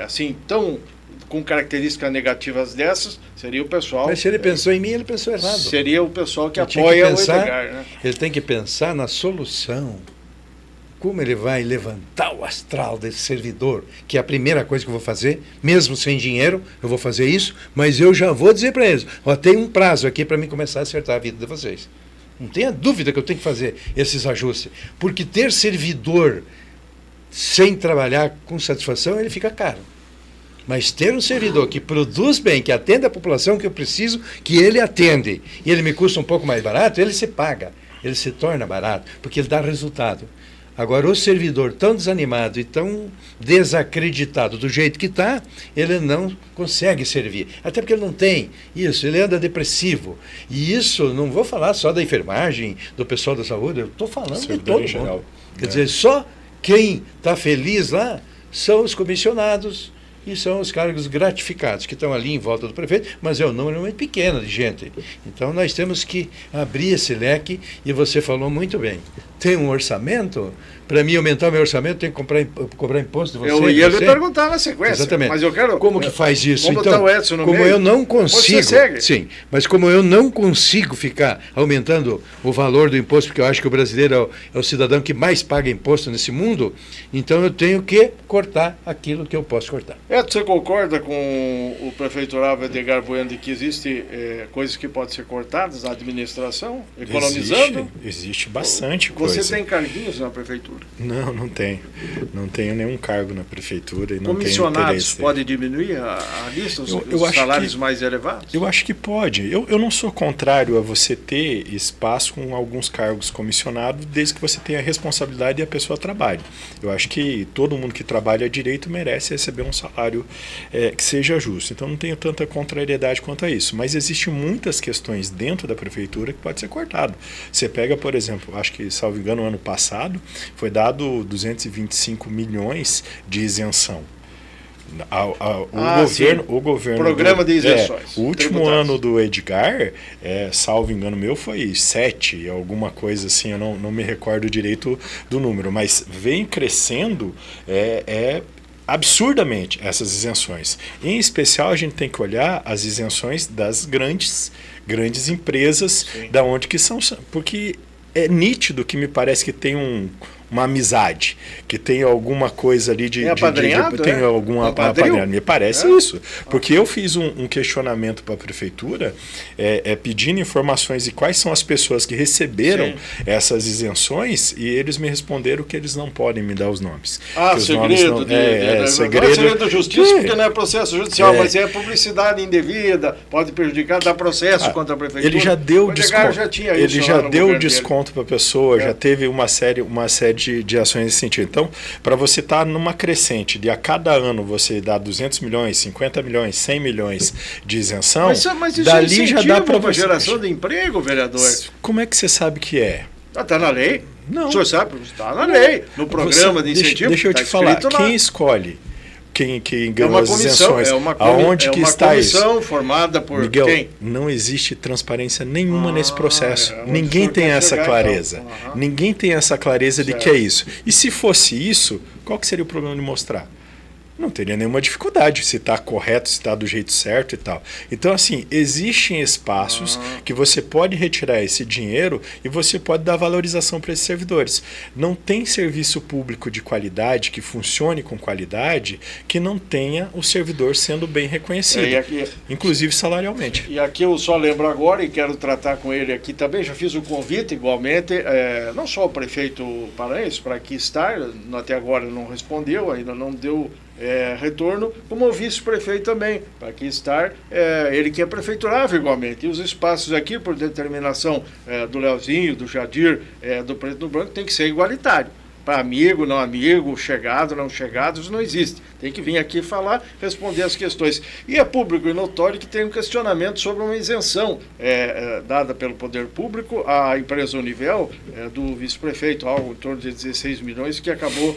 assim, tão com características negativas dessas, seria o pessoal... Mas se ele pensou em mim, ele pensou errado. Seria o pessoal que apoia o Edgar, né? Ele tem que pensar na solução. Como ele vai levantar o astral desse servidor, que é a primeira coisa que eu vou fazer, mesmo sem dinheiro, eu vou fazer isso, mas eu já vou dizer para eles, tem um prazo aqui para mim começar a acertar a vida de vocês. Não tenha dúvida que eu tenho que fazer esses ajustes, porque ter servidor sem trabalhar com satisfação, ele fica caro. Mas ter um servidor que produz bem, que atende a população que eu preciso, que ele atende, e ele me custa um pouco mais barato, ele se paga, ele se torna barato, porque ele dá resultado. Agora, o servidor tão desanimado e tão desacreditado do jeito que está, ele não consegue servir. Até porque ele não tem isso, ele anda depressivo. E isso, não vou falar só da enfermagem, do pessoal da saúde, eu estou falando de todo mundo. Quer dizer, só quem está feliz lá são os comissionados e são os cargos gratificados, que estão ali em volta do prefeito, mas é um número muito pequeno de gente. Então, nós temos que abrir esse leque, e você falou muito bem. Tem um orçamento? Para mim aumentar o meu orçamento, tem que cobrar imposto de você. Eu ia lhe perguntar na sequência. Exatamente. Mas eu quero... Como que faz isso? Vamos então, botar o Edson no como meio? eu não consigo... Você segue. Sim, mas como eu não consigo ficar aumentando o valor do imposto, porque eu acho que o brasileiro é o cidadão que mais paga imposto nesse mundo, então eu tenho que cortar aquilo que eu posso cortar. Edson, você concorda com o prefeito Horácio Edgar Bueno de que existe coisas que podem ser cortadas na administração, economizando? Existe bastante coisa. Você tem carguinhos na prefeitura? Não tenho. Não tenho nenhum cargo na prefeitura e não tenho interesse. Comissionados pode diminuir a lista, os salários mais elevados? Eu acho que pode. Eu não sou contrário a você ter espaço com alguns cargos comissionados, desde que você tenha a responsabilidade e a pessoa trabalhe. Eu acho que todo mundo que trabalha direito merece receber um salário que seja justo. Então não tenho tanta contrariedade quanto a isso. Mas existem muitas questões dentro da prefeitura que pode ser cortado. Você pega, por exemplo, acho que, salvo engano, no ano passado, foi dado 225 milhões de isenção. O governo programa de isenções. O último ano do Edgar, salvo engano meu, foi 7, alguma coisa assim, eu não me recordo direito do número, mas vem crescendo absurdamente essas isenções. Em especial, a gente tem que olhar as isenções das grandes empresas, da onde que são, porque é nítido que me parece que tem uma amizade, que tem alguma coisa ali de... Tem alguma apadrinhado. Me parece isso. Porque eu fiz um questionamento para a prefeitura pedindo informações de quais são as pessoas que receberam essas isenções e eles me responderam que eles não podem me dar os nomes. Segredo. Segredo da justiça, porque não é processo judicial, mas é publicidade indevida, pode prejudicar, dá processo contra a prefeitura. Ele já deu desconto. Ele já deu desconto para a pessoa, já teve uma série de ações nesse sentido. Então, para você estar numa crescente de a cada ano você dar 200 milhões, 50 milhões, 100 milhões de isenção, mas isso dali já dá para você... geração de emprego, vereador. Como é que você sabe que é? Está na lei. Não. O senhor sabe? Está na lei. No programa de incentivo. Deixa eu te falar, quem escolhe? Quem ganhou as isenções? Aonde que está isso? É uma comissão formada por Miguel, quem? não existe transparência nenhuma nesse processo. Ninguém tem essa clareza. Então. Ninguém tem essa clareza de que é isso. E se fosse isso, qual que seria o problema de mostrar? Não teria nenhuma dificuldade se está correto, se está do jeito certo e tal. Então, assim, existem espaços que você pode retirar esse dinheiro e você pode dar valorização para esses servidores. Não tem serviço público de qualidade, que funcione com qualidade, que não tenha o servidor sendo bem reconhecido, inclusive salarialmente. E aqui eu só lembro agora, e quero tratar com ele aqui também, já fiz o convite igualmente, não só o prefeito paraense, para aqui estar, até agora não respondeu, ainda não deu retorno, como o vice-prefeito também, para aqui estar, ele que é prefeiturável igualmente, e os espaços aqui, por determinação do Leozinho, do Jadir, do Preto no Branco, tem que ser igualitário. Para amigo, não amigo, chegado, não chegado, isso não existe. Tem que vir aqui falar, responder as questões. E é público e notório que tem um questionamento sobre uma isenção dada pelo poder público à empresa Univel, do vice-prefeito, algo em torno de 16 milhões, que acabou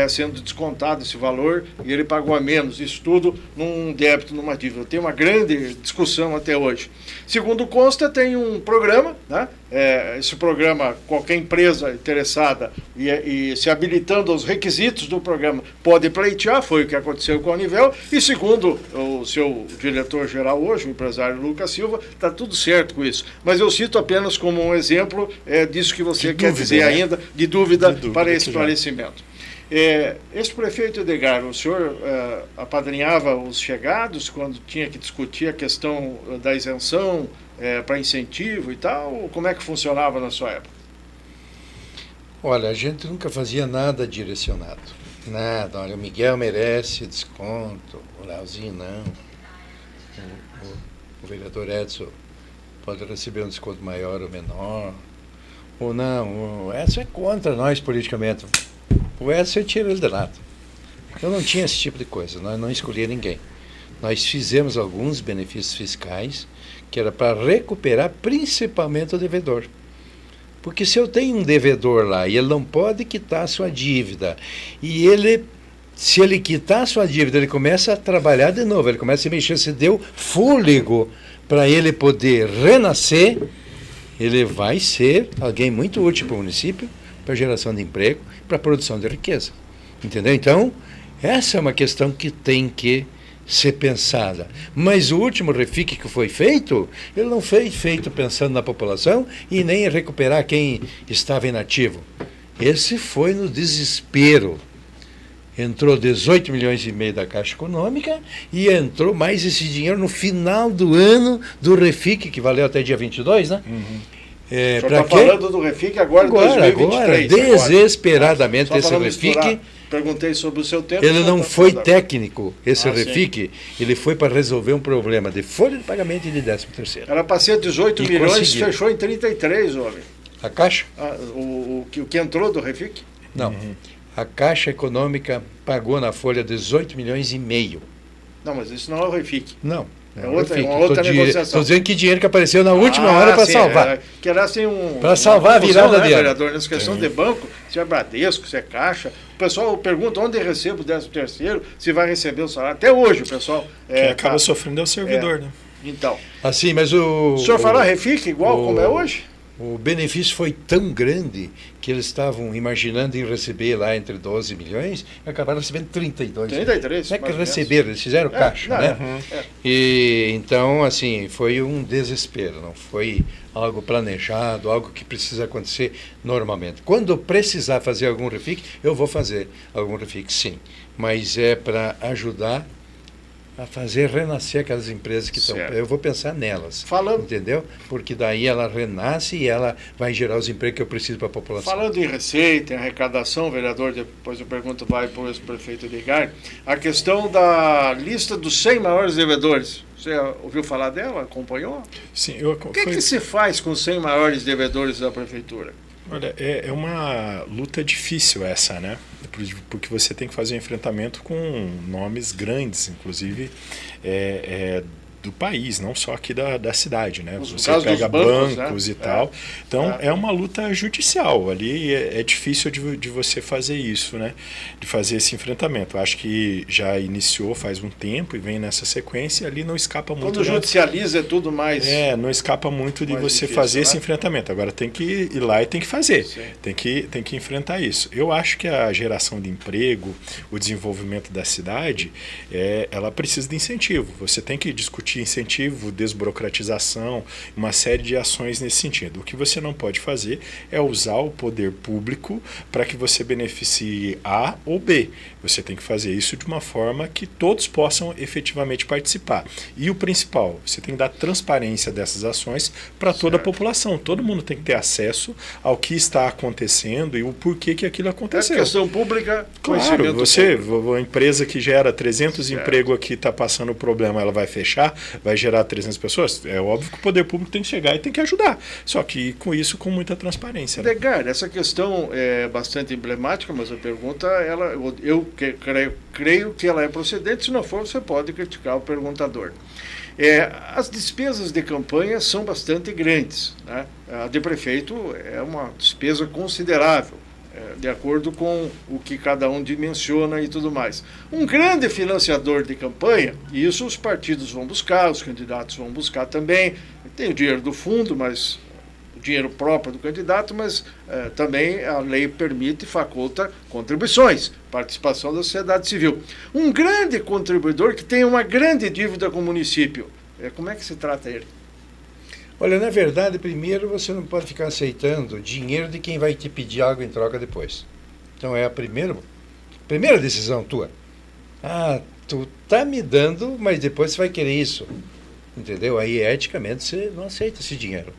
sendo descontado esse valor e ele pagou a menos. Isso tudo num débito, numa dívida. Tem uma grande discussão até hoje. Segundo consta, tem um programa, né? Esse programa, qualquer empresa interessada e se habilitando aos requisitos do programa pode pleitear, foi o que aconteceu com a Univel, e segundo o seu diretor-geral hoje, o empresário Lucas Silva, está tudo certo com isso. Mas eu cito apenas como um exemplo disso que você quer dizer ainda, de dúvida para esclarecimento. Esse prefeito Edgar, o senhor apadrinhava os chegados quando tinha que discutir a questão da isenção para incentivo e tal? Como é que funcionava na sua época? Olha, a gente nunca fazia nada direcionado. Nada. Olha, o Miguel merece desconto, o Leozinho não. O vereador Edson pode receber um desconto maior ou menor. Ou não, o Edson é contra nós politicamente. O Edson tira ele de lado. Eu não tinha esse tipo de coisa, nós não escolhia ninguém. Nós fizemos alguns benefícios fiscais que era para recuperar principalmente o devedor. Porque se eu tenho um devedor lá e ele não pode quitar a sua dívida, e se ele quitar a sua dívida, ele começa a trabalhar de novo, ele começa a mexer, se deu fôlego para ele poder renascer, ele vai ser alguém muito útil para o município, para a geração de emprego, para a produção de riqueza. Entendeu? Então, essa é uma questão que tem que ser pensada. Mas o último refique que foi feito, ele não foi feito pensando na população e nem em recuperar quem estava inativo. Esse foi no desespero. Entrou 18 milhões e meio da Caixa Econômica e entrou mais esse dinheiro no final do ano do refique, que valeu até dia 22, né? Uhum. O senhor está falando do refique agora em 2023. Desesperadamente esse refique. Perguntei sobre o seu tempo. Ele não foi técnico, esse refique, ele foi para resolver um problema de folha de pagamento e de 13º. Era para ser 18 milhões, fechou em 33, homem. A Caixa? O que entrou do refique? Não. Uhum. A Caixa Econômica pagou na folha 18 milhões e meio. Não, mas isso não é o refique. Não. É uma outra negociação. Estou dizendo que dinheiro que apareceu na última hora para salvar. Que era assim para salvar a virada dele. Vereador, nessa questão de banco, se é Bradesco, se é Caixa. O pessoal pergunta onde recebo o 13º, se vai receber o salário. Até hoje o pessoal... Quem acaba sofrendo é o servidor, né? Então. Assim, mas o... senhor fará refique igual como é hoje? o benefício foi tão grande que eles estavam imaginando em receber lá entre 12 milhões e acabaram recebendo 32. 33. Não é que receberam, eles fizeram caixa, né? E então, assim, foi um desespero, não foi algo planejado, algo que precisa acontecer normalmente. Quando eu precisar fazer algum refique, eu vou fazer algum refique, sim. Mas é para ajudar a fazer renascer aquelas empresas que estão... Eu vou pensar nelas, entendeu? Porque daí ela renasce e ela vai gerar os empregos que eu preciso para a população. Falando em receita, em arrecadação, vereador, depois a pergunta vai para o ex-prefeito Edgar, a questão da lista dos 100 maiores devedores. Você ouviu falar dela? Acompanhou? Sim. O que se faz com os 100 maiores devedores da prefeitura? Olha, é uma luta difícil essa, né? Porque você tem que fazer um enfrentamento com nomes grandes, inclusive do país, não só aqui da cidade, né? Você pega bancos, né? E tal. Então, é uma luta judicial. Ali é difícil de você fazer isso, né? De fazer esse enfrentamento. Acho que já iniciou faz um tempo e vem nessa sequência, ali não escapa muito. Quando judicializa é tudo mais... não escapa muito de você difícil, fazer esse enfrentamento. Agora tem que ir lá e tem que fazer. Tem que enfrentar isso. Eu acho que a geração de emprego, o desenvolvimento da cidade, ela precisa de incentivo. Você tem que discutir incentivo, desburocratização, uma série de ações nesse sentido. O que você não pode fazer é usar o poder público para que você beneficie A ou B. Você tem que fazer isso de uma forma que todos possam efetivamente participar. E o principal, você tem que dar transparência dessas ações para toda a população. Todo mundo tem que ter acesso ao que está acontecendo e o porquê que aquilo aconteceu. É questão pública, claro, uma empresa que gera 300 empregos aqui está passando problema, ela vai fechar, vai gerar 300 pessoas? É óbvio que o poder público tem que chegar e tem que ajudar. Só que com isso, com muita transparência. Né? Edgar, essa questão é bastante emblemática, mas a pergunta, eu creio que ela é procedente. Se não for, você pode criticar o perguntador. As despesas de campanha são bastante grandes, né? A de prefeito é uma despesa considerável, de acordo com o que cada um dimensiona e tudo mais. Um grande financiador de campanha, e isso os partidos vão buscar, os candidatos vão buscar também, tem o dinheiro do fundo, mas o dinheiro próprio do candidato, mas também a lei permite e faculta contribuições, participação da sociedade civil. Um grande contribuidor que tem uma grande dívida com o município, como é que se trata ele? Olha, na verdade, primeiro você não pode ficar aceitando dinheiro de quem vai te pedir algo em troca depois. Então é a primeira decisão tua. Tu tá me dando, mas depois você vai querer isso. Entendeu? Aí eticamente você não aceita esse dinheiro.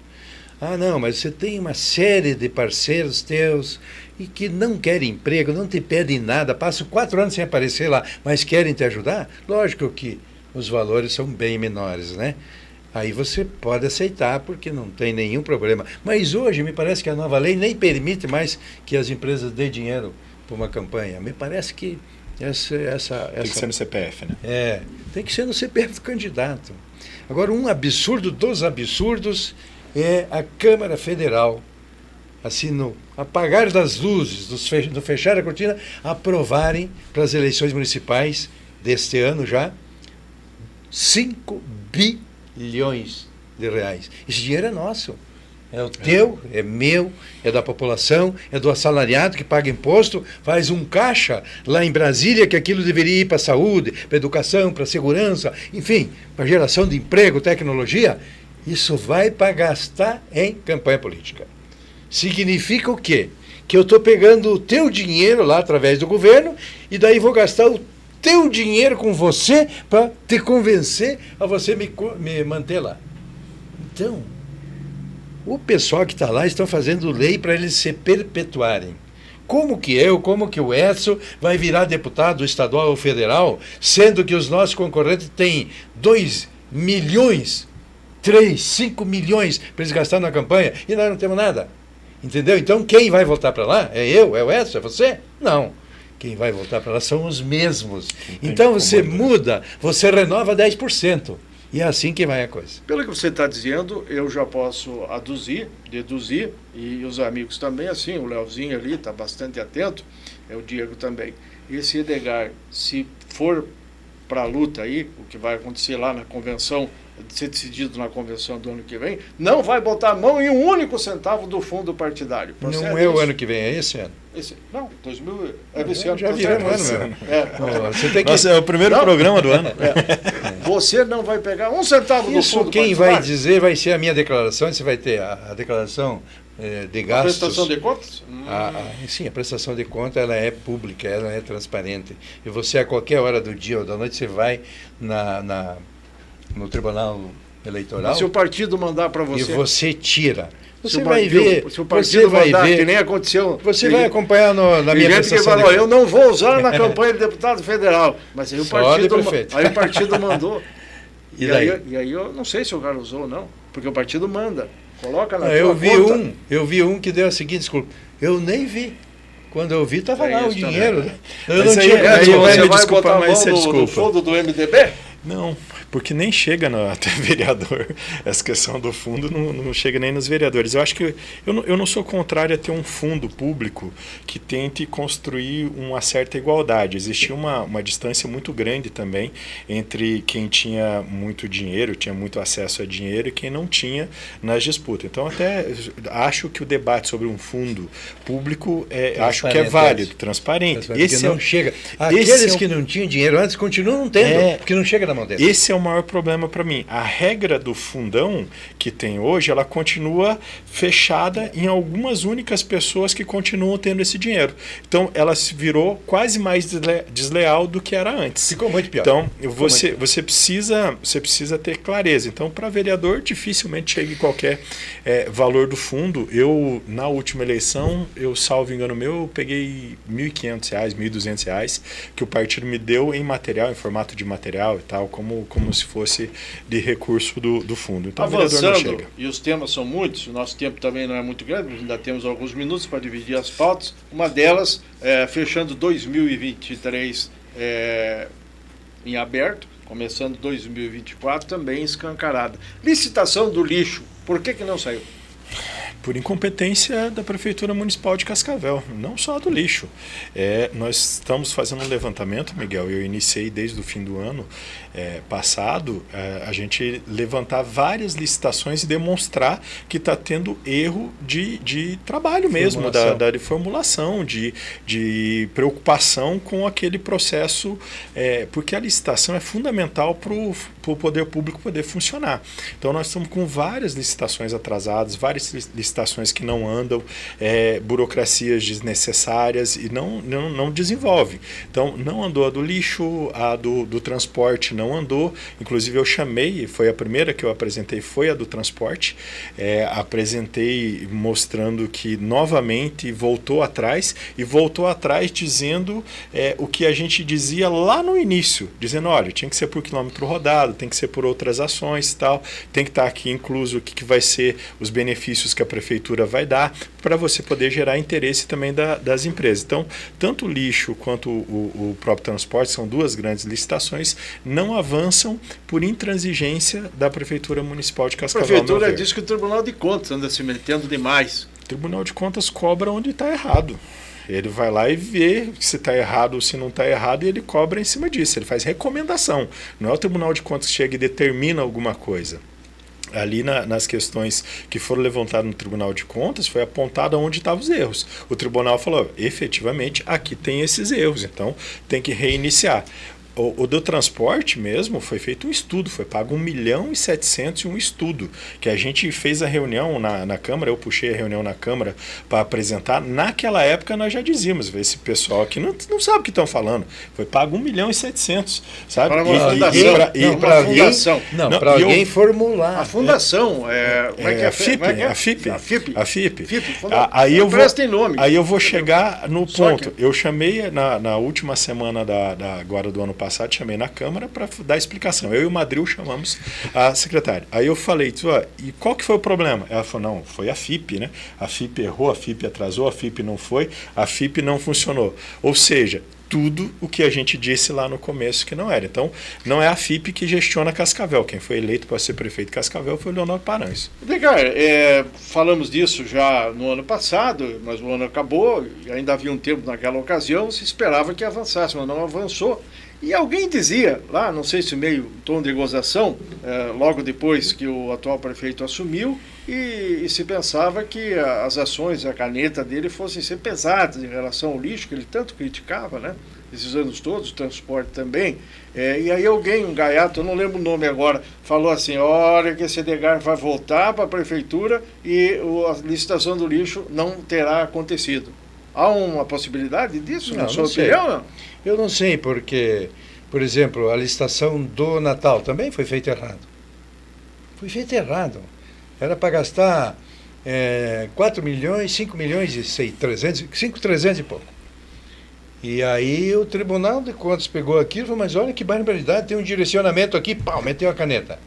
Não, mas você tem uma série de parceiros teus e que não querem emprego, não te pedem nada, passam 4 anos sem aparecer lá, mas querem te ajudar. Lógico que os valores são bem menores, né? Aí você pode aceitar, porque não tem nenhum problema. Mas hoje, me parece que a nova lei nem permite mais que as empresas dêem dinheiro para uma campanha. Me parece que essa... Tem que ser no CPF, né? Tem que ser no CPF do candidato. Agora, um absurdo dos absurdos é a Câmara Federal, assim, no apagar das luzes, no fechar a cortina, aprovarem para as eleições municipais deste ano já 5 bilhões de reais. Esse dinheiro é nosso. É o teu, é meu, é da população, é do assalariado que paga imposto, faz um caixa lá em Brasília que aquilo deveria ir para a saúde, para a educação, para a segurança, enfim, para a geração de emprego, tecnologia. Isso vai para gastar em campanha política. Significa o quê? Que eu estou pegando o teu dinheiro lá através do governo e daí vou gastar o teu dinheiro com você para te convencer a você me manter lá. Então, o pessoal que está lá estão fazendo lei para eles se perpetuarem. Como que o Edson vai virar deputado estadual ou federal, sendo que os nossos concorrentes têm 2 milhões, 3, 5 milhões para eles gastar na campanha e nós não temos nada? Entendeu? Então, quem vai voltar para lá? É eu? É o Edson? É você? Não. Quem vai voltar para lá são os mesmos. Então você muda, você renova 10%. E é assim que vai a coisa. Pelo que você está dizendo, eu já posso deduzir, e os amigos também, assim, o Leozinho ali está bastante atento, o Diego também. Esse Edgar, se for para a luta aí, o que vai acontecer lá na convenção, ser decidido na convenção do ano que vem, não vai botar a mão em um único centavo do fundo partidário. Não é o ano que vem, é esse ano? Não, 2000, é esse ano. Já virou ano. Você tem que... Nossa, é o primeiro programa do ano. Você não vai pegar um centavo do fundo quem partidário. vai dizer vai ser a minha declaração, você vai ter a declaração de gastos. A prestação de contas? Sim, a prestação de contas ela é pública, ela é transparente. E você, a qualquer hora do dia ou da noite, você vai no Tribunal Eleitoral. Mas se o partido mandar para você... E você tira. Você vai ver. Se o partido vai mandar, ver, que nem aconteceu... Você vai acompanhar na minha prestação. Eu não vou usar na campanha de deputado federal. Mas aí o partido mandou. E aí eu não sei se o cara usou ou não. Porque o partido manda. Coloca na tua conta. Eu vi um que deu a seguinte desculpa. Eu nem vi. Quando eu vi, estava lá o dinheiro. Também. Eu não tinha. Você vai botar a mão no fundo do MDB? Não, porque nem chega até vereador. Essa questão do fundo não chega nem nos vereadores. Eu acho que eu não sou contrário a ter um fundo público que tente construir uma certa igualdade. Existia uma distância muito grande também entre quem tinha muito dinheiro, tinha muito acesso a dinheiro, e quem não tinha nas disputas. Então, até acho que o debate sobre um fundo público acho que é válido, transparente. Esse não chega. Aqueles que não tinham dinheiro antes continuam não tendo, porque não chega na mão deles. Esse é o maior problema para mim. A regra do fundão que tem hoje, ela continua fechada em algumas únicas pessoas que continuam tendo esse dinheiro. Então, ela se virou quase mais desleal do que era antes. Ficou muito pior. Então, você precisa ter clareza. Então, para vereador, dificilmente chega em qualquer valor do fundo. Eu, na última eleição, salvo engano meu, eu peguei R$ 1.500, R$ 1.200 que o partido me deu em material, em formato de material e tal, como se fosse de recurso do fundo. Então, avançando, o vereador não chega. E os temas são muitos, o nosso tempo também não é muito grande, ainda temos alguns minutos para dividir as pautas. Uma delas, fechando 2023 em aberto, começando 2024 também escancarada. Licitação do lixo, por que não saiu? Por incompetência da Prefeitura Municipal de Cascavel, não só do lixo. Nós estamos fazendo um levantamento, Miguel, eu iniciei desde o fim do ano passado, a gente levantar várias licitações e demonstrar que está tendo erro de trabalho mesmo, da formulação, de preocupação com aquele processo, porque a licitação é fundamental para o poder público poder funcionar. Então nós estamos com várias licitações atrasadas, várias licitações que não andam, burocracias desnecessárias e não desenvolve. Então não andou a do lixo, a do transporte não andou, inclusive eu chamei, foi a primeira que eu apresentei, foi a do transporte, apresentei mostrando que novamente voltou atrás dizendo o que a gente dizia lá no início, dizendo, olha, tinha que ser por quilômetro rodado, tem que ser por outras ações e tal, tem que estar aqui incluso o que vai ser os benefícios que a prefeitura vai dar, para você poder gerar interesse também das empresas. Então, tanto o lixo quanto o próprio transporte, são duas grandes licitações, não avançam por intransigência da Prefeitura Municipal de Cascavel. A Prefeitura diz que o Tribunal de Contas anda se metendo demais. O Tribunal de Contas cobra onde está errado. Ele vai lá e vê se está errado ou se não está errado e ele cobra em cima disso. Ele faz recomendação. Não é o Tribunal de Contas que chega e determina alguma coisa. Ali nas questões que foram levantadas no Tribunal de Contas, foi apontado onde estavam os erros. O tribunal falou, efetivamente, aqui tem esses erros, então tem que reiniciar. O do transporte mesmo, foi feito um estudo, foi pago 1.700.000 um estudo, que a gente fez a reunião na Câmara, eu puxei a reunião na Câmara para apresentar. Naquela época nós já dizíamos, esse pessoal aqui não sabe o que estão falando, foi pago 1.700.000, sabe? Para uma fundação. Para alguém formular. A fundação, como é que é? A FIP. Aí eu vou chegar no ponto. Eu chamei na última semana agora do ano passado, chamei na Câmara para dar explicação. Eu e o Madril chamamos a secretária. Aí eu falei, e qual que foi o problema? Ela falou, não, foi a FIP, né? A FIP errou, a FIP atrasou, a FIP não foi, a FIP não funcionou. Ou seja, tudo o que a gente disse lá no começo que não era. Então, não é a FIP que gestiona Cascavel. Quem foi eleito para ser prefeito de Cascavel foi o Leonardo Paranhos. Edgar, falamos disso já no ano passado, mas o ano acabou, e ainda havia um tempo naquela ocasião, se esperava que avançasse, mas não avançou. E alguém dizia, lá, não sei se meio tom de gozação, logo depois que o atual prefeito assumiu, e se pensava que as ações, a caneta dele fossem ser pesadas em relação ao lixo, que ele tanto criticava, né? Esses anos todos, o transporte também. E aí alguém, um gaiato, eu não lembro o nome agora, falou assim, olha que esse Edgar vai voltar para a prefeitura e a licitação do lixo não terá acontecido. Há uma possibilidade disso, na sua opinião? Não? Eu não sei, porque, por exemplo, a licitação do Natal também foi feita errado. Foi feita errado. Era para gastar 4 milhões, 5 milhões e 300 e pouco. E aí o Tribunal de Contas pegou aquilo e falou, mas olha que barbaridade, tem um direcionamento aqui, pau, meteu a caneta.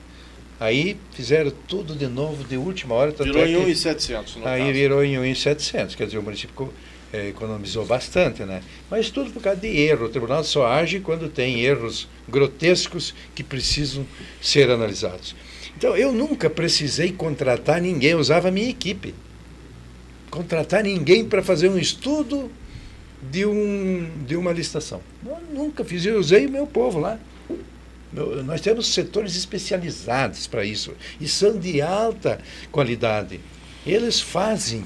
Aí fizeram tudo de novo, de última hora. Virou em 1.700, no Aí caso. virou em 1.700, quer dizer, o município economizou bastante, né? Mas tudo por causa de erro. O tribunal só age quando tem erros grotescos que precisam ser analisados. Então, eu nunca precisei contratar ninguém, eu usava a minha equipe. Contratar ninguém para fazer um estudo de uma licitação. Eu nunca fiz, eu usei o meu povo lá. Nós temos setores especializados para isso, e são de alta qualidade. Eles fazem.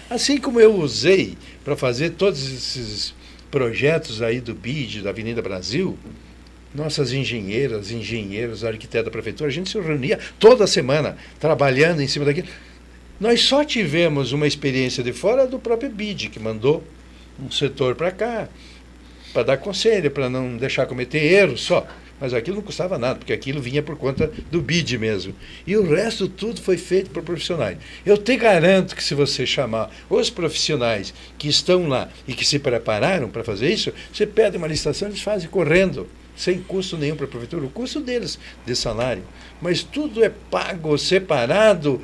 Assim como eu usei para fazer todos esses projetos aí do BID, da Avenida Brasil, nossas engenheiras, engenheiros, arquitetos da prefeitura, a gente se reunia toda semana, trabalhando em cima daquilo. Nós só tivemos uma experiência de fora do próprio BID, que mandou um setor para cá, para dar conselho, para não deixar cometer erros só. Mas aquilo não custava nada, porque aquilo vinha por conta do BID mesmo. E o resto tudo foi feito por profissionais. Eu te garanto que se você chamar os profissionais que estão lá e que se prepararam para fazer isso, você pede uma licitação, eles fazem correndo, sem custo nenhum para a prefeitura, o custo deles de salário. Mas tudo é pago, separado,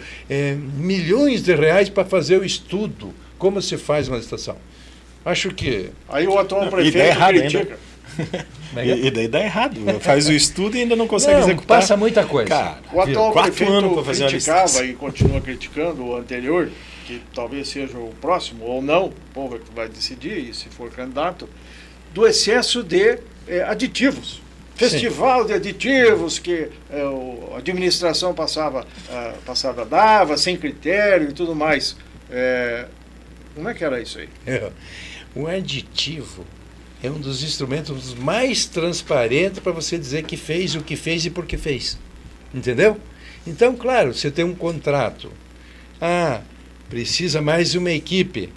milhões de reais para fazer o estudo. Como se faz uma licitação? Acho que... Aí o atual prefeito critica... E daí dá errado. Faz o estudo e ainda não consegue executar. Passa muita coisa. Cara, o atual 4 anos para fazer uma criticava licitação. e continua criticando o anterior, que talvez seja o próximo ou não, o povo é que vai decidir, e se for candidato, do excesso de aditivos. Festival de aditivos que a administração passava dava, sem critério e tudo mais. Como é que era isso aí? O aditivo é um dos instrumentos mais transparentes para você dizer que fez o que fez e por que fez. Entendeu? Então, claro, você tem um contrato. Precisa mais uma equipe.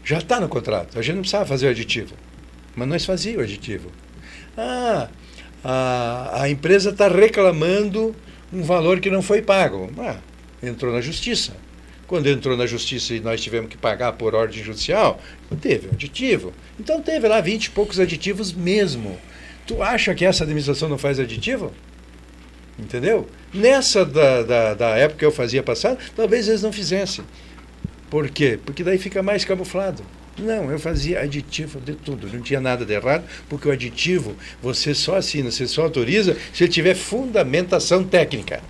Já está no contrato. A gente não precisava fazer o aditivo. Mas nós fazíamos o aditivo. A empresa está reclamando um valor que não foi pago. Entrou na justiça. Quando entrou na justiça e nós tivemos que pagar por ordem judicial, teve um aditivo. Então teve lá 20 e poucos aditivos mesmo. Tu acha que essa administração não faz aditivo? Entendeu? Nessa da época que eu fazia passado, talvez eles não fizessem. Por quê? Porque daí fica mais camuflado. Não, eu fazia aditivo de tudo, não tinha nada de errado, porque o aditivo você só assina, você só autoriza se ele tiver fundamentação técnica.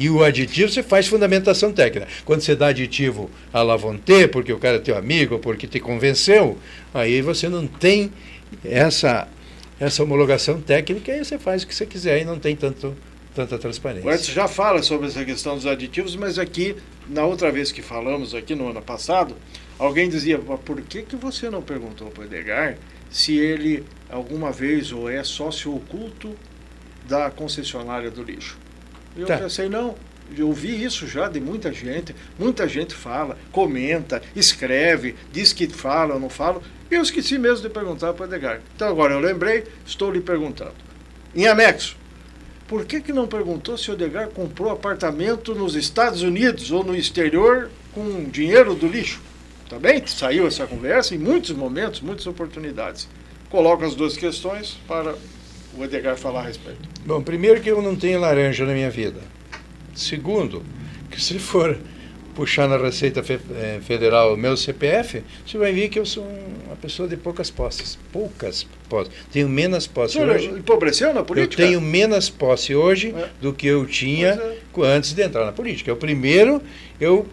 E o aditivo você faz fundamentação técnica. Quando você dá aditivo à la vontade, porque o cara é teu amigo, ou porque te convenceu, aí você não tem essa homologação técnica e você faz o que você quiser e não tem tanta transparência. O Edson já fala sobre essa questão dos aditivos, mas aqui, na outra vez que falamos, aqui no ano passado, alguém dizia, por que você não perguntou para o Edgar se ele alguma vez ou é sócio oculto da concessionária do lixo? Eu pensei, não, eu vi isso já de muita gente fala, comenta, escreve, diz que fala ou não fala, e eu esqueci mesmo de perguntar para o Edgar. Então agora eu lembrei, estou lhe perguntando. Em anexo, por que não perguntou se o Edgar comprou apartamento nos Estados Unidos ou no exterior com dinheiro do lixo? Tá bem? Saiu essa conversa em muitos momentos, muitas oportunidades. Coloco as duas questões para o Edgar falar a respeito. Bom, primeiro que eu não tenho laranja na minha vida. Segundo, que se for puxar na Receita Federal o meu CPF, você vai ver que eu sou uma pessoa de poucas posses. Poucas posses. Tenho menos posse hoje. Empobreceu na política? Eu tenho menos posse hoje do que eu tinha antes de entrar na política. O primeiro, eu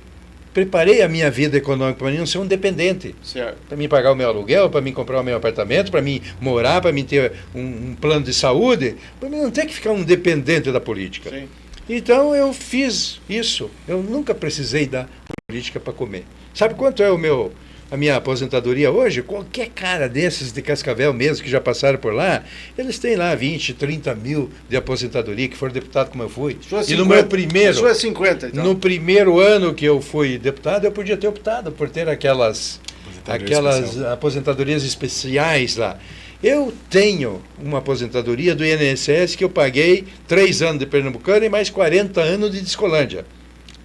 preparei a minha vida econômica para mim não ser um dependente. Certo. Para mim pagar o meu aluguel, para mim comprar o meu apartamento, para mim morar, para mim ter um plano de saúde, para mim não ter que ficar um dependente da política. Sim. Então eu fiz isso. Eu nunca precisei da política para comer. Sabe quanto é a minha aposentadoria hoje? Qualquer cara desses de Cascavel mesmo, que já passaram por lá, eles têm lá 20, 30 mil de aposentadoria, que foram deputado como eu fui. E no meu primeiro... Sua é 50, então. No primeiro ano que eu fui deputado, eu podia ter optado por ter aquelas aposentadorias especiais lá. Eu tenho uma aposentadoria do INSS que eu paguei 3 anos de Pernambucano e mais 40 anos de Discolândia.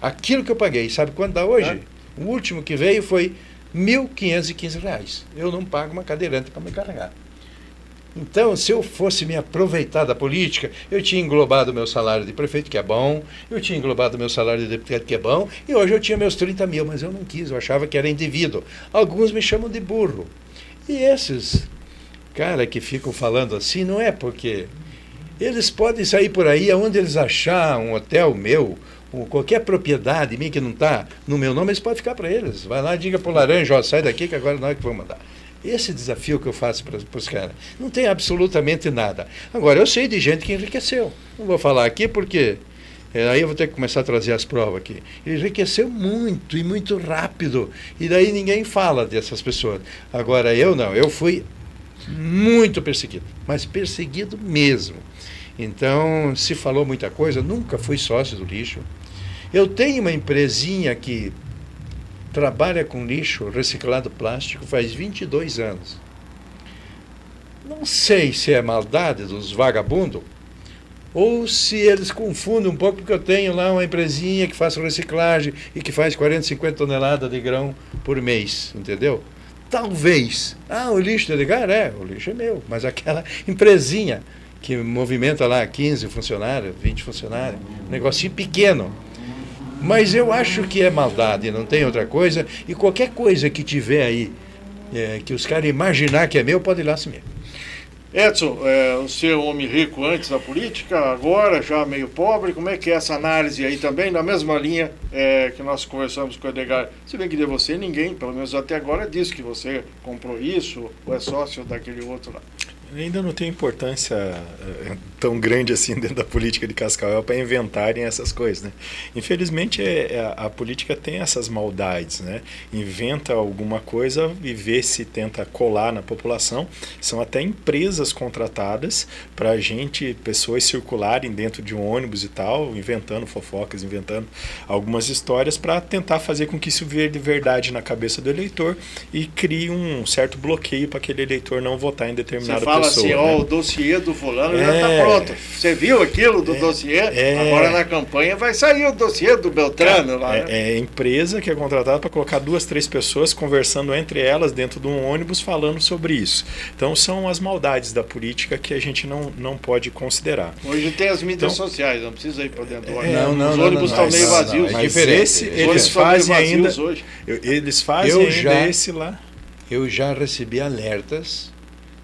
Aquilo que eu paguei, sabe quanto dá hoje? O último que veio foi R$ 1.515. Eu não pago uma cadeirante para me carregar. Então, se eu fosse me aproveitar da política, eu tinha englobado o meu salário de prefeito, que é bom, eu tinha englobado o meu salário de deputado, que é bom, e hoje eu tinha meus 30 mil, mas eu não quis, eu achava que era indivíduo. Alguns me chamam de burro. E esses cara que ficam falando assim, não é porque eles podem sair por aí, aonde eles achar um hotel meu, ou qualquer propriedade minha que não está no meu nome, eles podem ficar para eles. Vai lá e diga para o Laranja, ó, sai daqui que agora nós que vamos mandar. Esse desafio que eu faço para os caras. Não tem absolutamente nada. Agora, eu sei de gente que enriqueceu. Não vou falar aqui porque aí eu vou ter que começar a trazer as provas aqui. Ele enriqueceu muito e muito rápido. E daí ninguém fala dessas pessoas. Agora, eu não. Eu fui muito perseguido, mas perseguido mesmo. Então, se falou muita coisa, nunca fui sócio do lixo. Eu tenho uma empresinha que trabalha com lixo reciclado plástico faz 22 anos. Não sei se é maldade dos vagabundos ou se eles confundem um pouco, porque eu tenho lá uma empresinha que faz reciclagem e que faz 40, 50 toneladas de grão por mês, entendeu? Talvez. O lixo do Edgar? O lixo é meu, mas aquela empresinha que movimenta lá 15 funcionários, 20 funcionários, um negocinho pequeno. Mas eu acho que é maldade, não tem outra coisa, e qualquer coisa que tiver aí, que os caras imaginar que é meu, pode ir lá assumir. Edson, o seu homem rico antes da política, agora já meio pobre, como é que é essa análise aí também, na mesma linha que nós conversamos com o Edgar? Se bem que de você ninguém, pelo menos até agora, disse que você comprou isso ou é sócio daquele outro lá. Ainda não tem importância tão grande assim dentro da política de Cascavel para inventarem essas coisas, né? Infelizmente a política tem essas maldades, né? Inventa alguma coisa e vê se tenta colar na população. São até empresas contratadas para pessoas circularem dentro de um ônibus e tal, inventando fofocas, inventando algumas histórias para tentar fazer com que isso vire de verdade na cabeça do eleitor e crie um certo bloqueio para aquele eleitor não votar em determinada pessoa. Assim, né? O dossiê do fulano já está pronto. Você viu aquilo do dossiê? Agora na campanha vai sair o dossiê do Beltrano lá. Né? É empresa que é contratada para colocar 2, 3 pessoas conversando entre elas dentro de um ônibus falando sobre isso. Então são as maldades da política que a gente não pode considerar. Hoje tem as mídias sociais, não precisa ir para dentro do ônibus. Os ônibus estão meio vazios. É diferente. Eles fazem ainda hoje. Eles fazem ainda esse lá. Eu já recebi alertas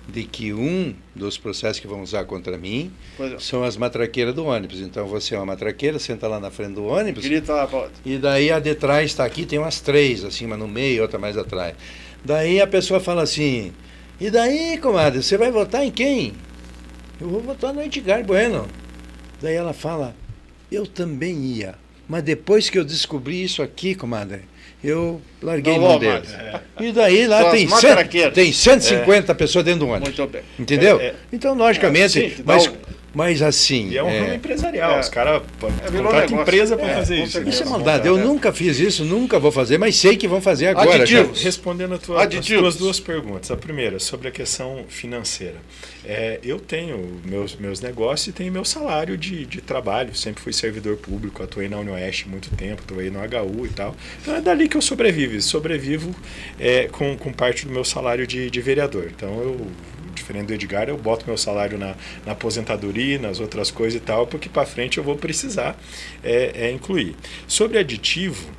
de que um dos processos que vão usar contra mim são as matraqueiras do ônibus. Então você é uma matraqueira, senta lá na frente do ônibus, grita lá, pode. E daí a de trás está aqui, tem umas 3, assim, uma no meio, outra mais atrás. Daí a pessoa fala assim, e daí, comadre, você vai votar em quem? Eu vou votar no Edgar Bueno. Daí ela fala, eu também ia, mas depois que eu descobri isso aqui, comadre, eu larguei mão deles. E daí lá tem 150 pessoas dentro do ônibus. Muito bem. Entendeu? Então, logicamente, mas assim... E é um ramo empresarial, os caras contratam empresa para fazer isso. Isso é maldade. Eu nunca fiz isso, nunca vou fazer, mas sei que vão fazer agora. Respondendo as tuas 2 perguntas. A primeira, sobre a questão financeira. Eu tenho meus negócios e tenho meu salário de trabalho. Sempre fui servidor público, atuei na Unioeste muito tempo, atuei no HU e tal. Então é dali que eu sobrevivo com parte do meu salário de vereador. Então diferente do Edgar, eu boto meu salário na aposentadoria, nas outras coisas e tal, porque para frente eu vou precisar incluir. Sobre aditivo,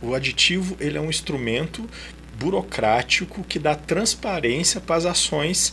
o aditivo ele é um instrumento burocrático que dá transparência para as ações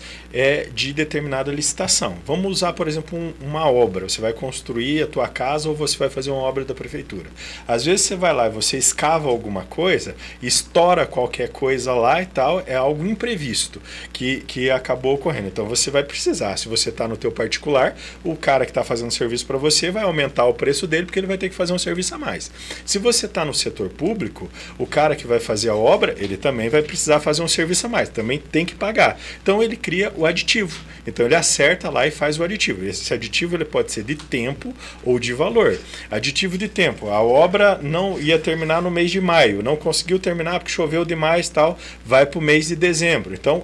de determinada licitação. Vamos usar, por exemplo, uma obra. Você vai construir a tua casa ou você vai fazer uma obra da prefeitura. Às vezes você vai lá e você escava alguma coisa, estoura qualquer coisa lá e tal, é algo imprevisto que acabou ocorrendo. Então você vai precisar, se você está no teu particular, o cara que está fazendo serviço para você vai aumentar o preço dele porque ele vai ter que fazer um serviço a mais. Se você está no setor público, o cara que vai fazer a obra, ele também vai precisar fazer um serviço a mais, também tem que pagar. Então ele cria o aditivo. Então ele acerta lá e faz o aditivo. Esse aditivo ele pode ser de tempo ou de valor. Aditivo de tempo, a obra não ia terminar no mês de maio, não conseguiu terminar porque choveu demais e tal, vai para o mês de dezembro. Então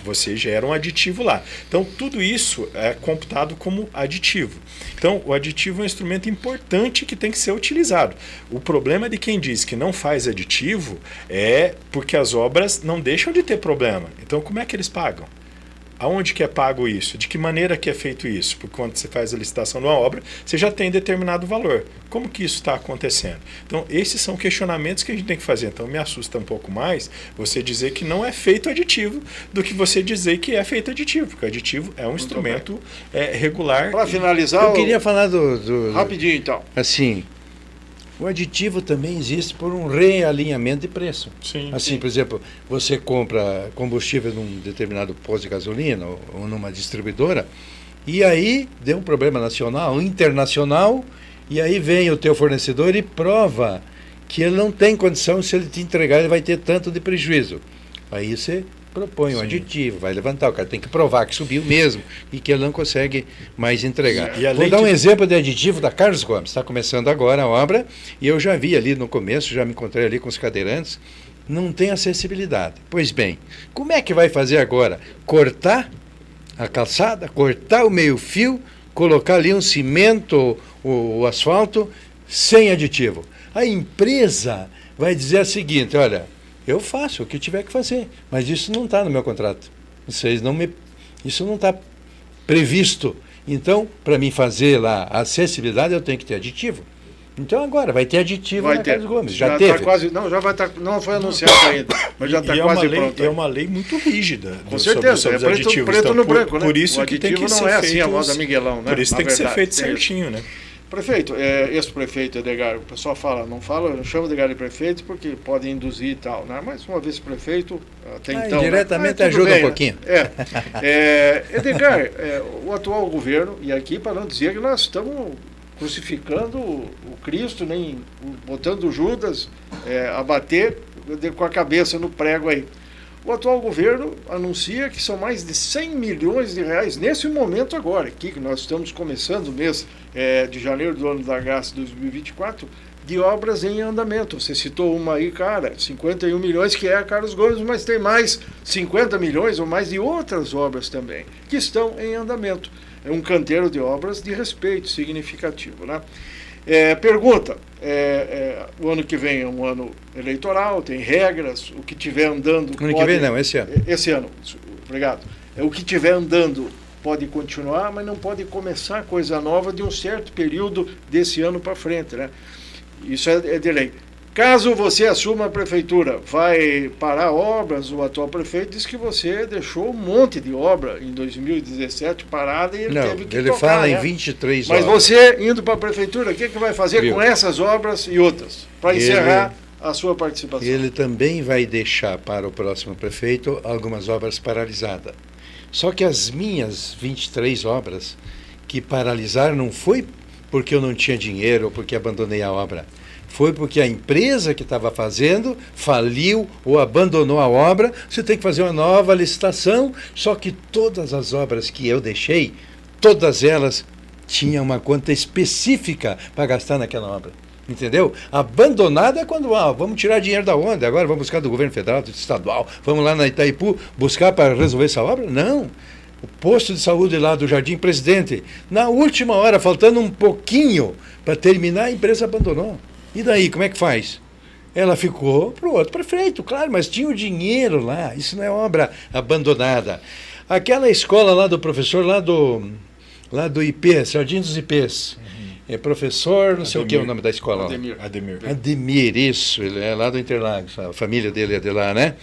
você gera um aditivo lá. Então tudo isso é computado como aditivo. Então o aditivo é um instrumento importante que tem que ser utilizado. O problema de quem diz que não faz aditivo é porque as obras não deixam de ter problema. Então como é que eles pagam? Aonde que é pago isso? De que maneira que é feito isso? Porque quando você faz a licitação de uma obra, você já tem determinado valor. Como que isso está acontecendo? Então, esses são questionamentos que a gente tem que fazer. Então, me assusta um pouco mais você dizer que não é feito aditivo do que você dizer que é feito aditivo. Porque o aditivo é um instrumento regular. Para finalizar... Eu queria falar Rapidinho, então. Assim, o aditivo também existe por um realinhamento de preço. Sim, assim, por exemplo, você compra combustível num determinado posto de gasolina ou numa distribuidora, e aí deu um problema nacional, internacional, e aí vem o teu fornecedor e prova que ele não tem condição, se ele te entregar, ele vai ter tanto de prejuízo. Aí você propõe um aditivo, vai levantar, o cara tem que provar que subiu mesmo e que ele não consegue mais entregar. Vou dar um exemplo de aditivo da Carlos Gomes, está começando agora a obra, e eu já vi ali no começo, já me encontrei ali com os cadeirantes, não tem acessibilidade. Pois bem, como é que vai fazer agora? Cortar a calçada, cortar o meio-fio, colocar ali um cimento, o asfalto, sem aditivo. A empresa vai dizer o seguinte, olha, eu faço o que tiver que fazer, mas isso não está no meu contrato. Isso não está previsto. Então, para mim fazer lá a acessibilidade, eu tenho que ter aditivo. Então agora vai ter aditivo na Carlos Gomes. Já teve. Tá quase, não, já vai estar, não foi anunciado ainda, mas já está quase pronto. É uma lei muito rígida. Com certeza, sobre é aditivos. preto então, no branco, né? Por isso o que tem que não ser é feito, assim a moda Miguelão, né? Por isso tem que ser feito certinho, né? Prefeito, ex-prefeito Edgar, o pessoal fala, não chama Edgar de prefeito porque pode induzir e tal, né? Mas uma vez prefeito, até então... Diretamente ajuda um pouquinho. Edgar, o atual governo, e aqui para não dizer que nós estamos crucificando o Cristo, nem botando Judas a bater com a cabeça no prego aí. O atual governo anuncia que são mais de 100 milhões de reais nesse momento agora, aqui que nós estamos começando o mês de janeiro do ano da graça 2024, de obras em andamento. Você citou uma aí, cara, 51 milhões, que é a Carlos Gomes, mas tem mais 50 milhões ou mais de outras obras também, que estão em andamento. É um canteiro de obras de respeito significativo, né? Pergunta, o ano que vem é um ano eleitoral, tem regras, o que tiver andando... Ano que vem não, esse ano. Esse ano, obrigado. O que tiver andando pode continuar, mas não pode começar coisa nova de um certo período desse ano para frente, né? Isso é de lei. Caso você assuma a prefeitura, vai parar obras, o atual prefeito disse que você deixou um monte de obra em 2017 parada e ele teve que tocar, fala né? em 23 obras. Mas você, indo para a prefeitura, o que vai fazer com essas obras e outras? Para encerrar a sua participação. Ele também vai deixar para o próximo prefeito algumas obras paralisadas. Só que as minhas 23 obras que paralisaram não foi porque eu não tinha dinheiro ou porque abandonei a obra. Foi porque a empresa que estava fazendo faliu ou abandonou a obra. Você tem que fazer uma nova licitação. Só que todas as obras que eu deixei, todas elas tinham uma conta específica para gastar naquela obra. Entendeu? Abandonada é quando, vamos tirar dinheiro da onde? Agora vamos buscar do governo federal, do estadual, vamos lá na Itaipu buscar para resolver essa obra? Não. O posto de saúde lá do Jardim Presidente, na última hora, faltando um pouquinho para terminar, a empresa abandonou. E daí, como é que faz? Ela ficou para o outro prefeito, claro, mas tinha o dinheiro lá, isso não é obra abandonada. Aquela escola lá do professor, lá do IP, Jardim dos IPs, é professor, não sei o que é o nome da escola. Ademir. Ademir, isso, ele é lá do Interlagos, a família dele é de lá, né?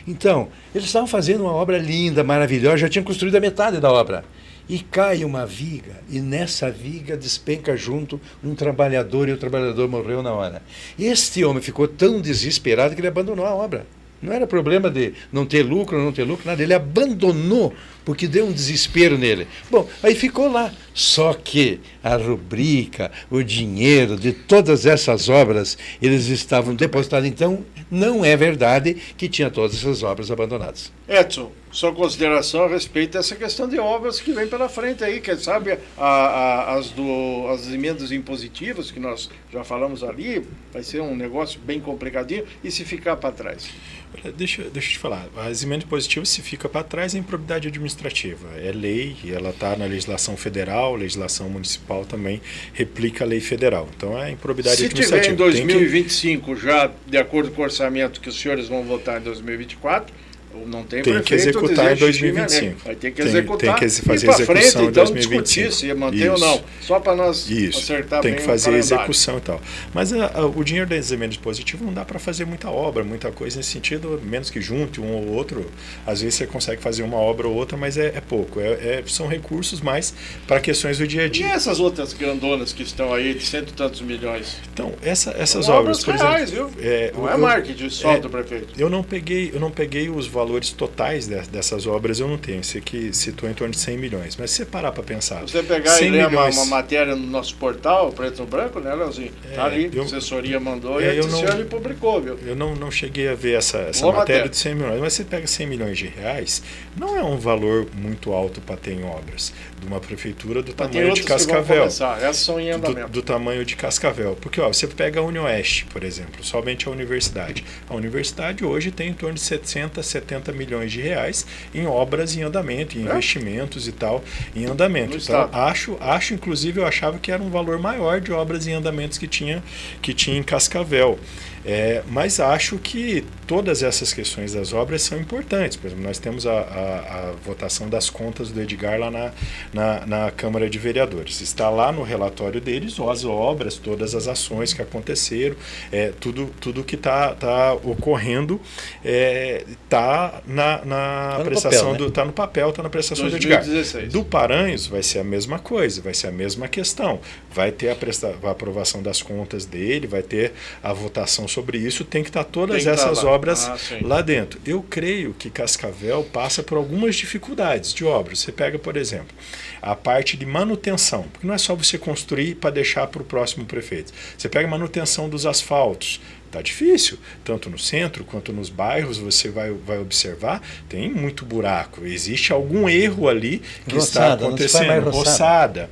Então, eles estavam fazendo uma obra linda, maravilhosa, já tinham construído a metade da obra. E cai uma viga, e nessa viga despenca junto um trabalhador, e o trabalhador morreu na hora. Este homem ficou tão desesperado que ele abandonou a obra. Não era problema de não ter lucro, nada. Ele abandonou, porque deu um desespero nele. Bom, aí ficou lá. Só que a rubrica, o dinheiro de todas essas obras, eles estavam depositados. Então, não é verdade que tinha todas essas obras abandonadas. Edson, sua consideração a respeito dessa questão de obras que vem pela frente aí, quem sabe as emendas impositivas, que nós já falamos ali, vai ser um negócio bem complicadinho, e se ficar para trás? Deixa eu te falar, as emendas positivas, se fica para trás, é improbidade administrativa. É lei, e ela está na legislação federal, legislação municipal também replica a lei federal. Então é improbidade administrativa. Se tiver em 2025, já de acordo com o orçamento que os senhores vão votar em 2024, não tem que executar em 2025. Vai ter que executar. Tem que fazer e para execução frente, em então 2025. discutir se manter ou não. Só para nós acertar bem tem que fazer a calendário. execução e tal. Mas o dinheiro das emendas positivas não dá para fazer muita obra, muita coisa nesse sentido, menos que junte um ou outro. Às vezes você consegue fazer uma obra ou outra, mas é pouco. São recursos mais para questões do dia a dia. E essas outras grandonas que estão aí, de cento e tantos milhões? Então, essas obras, por reais, exemplo... Não é marketing só do prefeito. Eu não peguei os valores totais dessas obras, eu não tenho. Você que citou em torno de 100 milhões. Mas se você parar para pensar... Se você pegar e ler uma matéria no nosso portal, Preto no Branco, né, Leozinho? Tá ali, a assessoria mandou e a senhora publicou, viu? Eu não cheguei a ver essa matéria de 100 milhões. Mas você pega 100 milhões de reais, não é um valor muito alto para ter em obras. De uma prefeitura do tamanho de Cascavel. Essas são em andamento. Do tamanho de Cascavel. Porque você pega a Unioeste, por exemplo, somente a universidade. A universidade hoje tem em torno de 60, 70 milhões de reais em obras em andamento, em investimentos e tal, em andamento. Então, acho, inclusive, eu achava que era um valor maior de obras em andamentos que tinha em Cascavel. Mas acho que todas essas questões das obras são importantes. Por exemplo, nós temos a votação das contas do Edgar lá na Câmara de Vereadores. Está lá no relatório deles as obras, todas as ações que aconteceram, tudo que está ocorrendo está na prestação, está no papel, está na prestação 2016. do Edgar. Do Paranhos vai ser a mesma coisa, vai ser a mesma questão. Vai ter a aprovação das contas dele, vai ter a votação sobre isso, tem que estar todas essas obras lá dentro. Eu creio que Cascavel passa por algumas dificuldades de obras. Você pega, por exemplo, a parte de manutenção, porque não é só você construir para deixar para o próximo prefeito. Você pega a manutenção dos asfaltos. Está difícil, tanto no centro quanto nos bairros, você vai observar, tem muito buraco, existe algum erro ali que está acontecendo, roçada,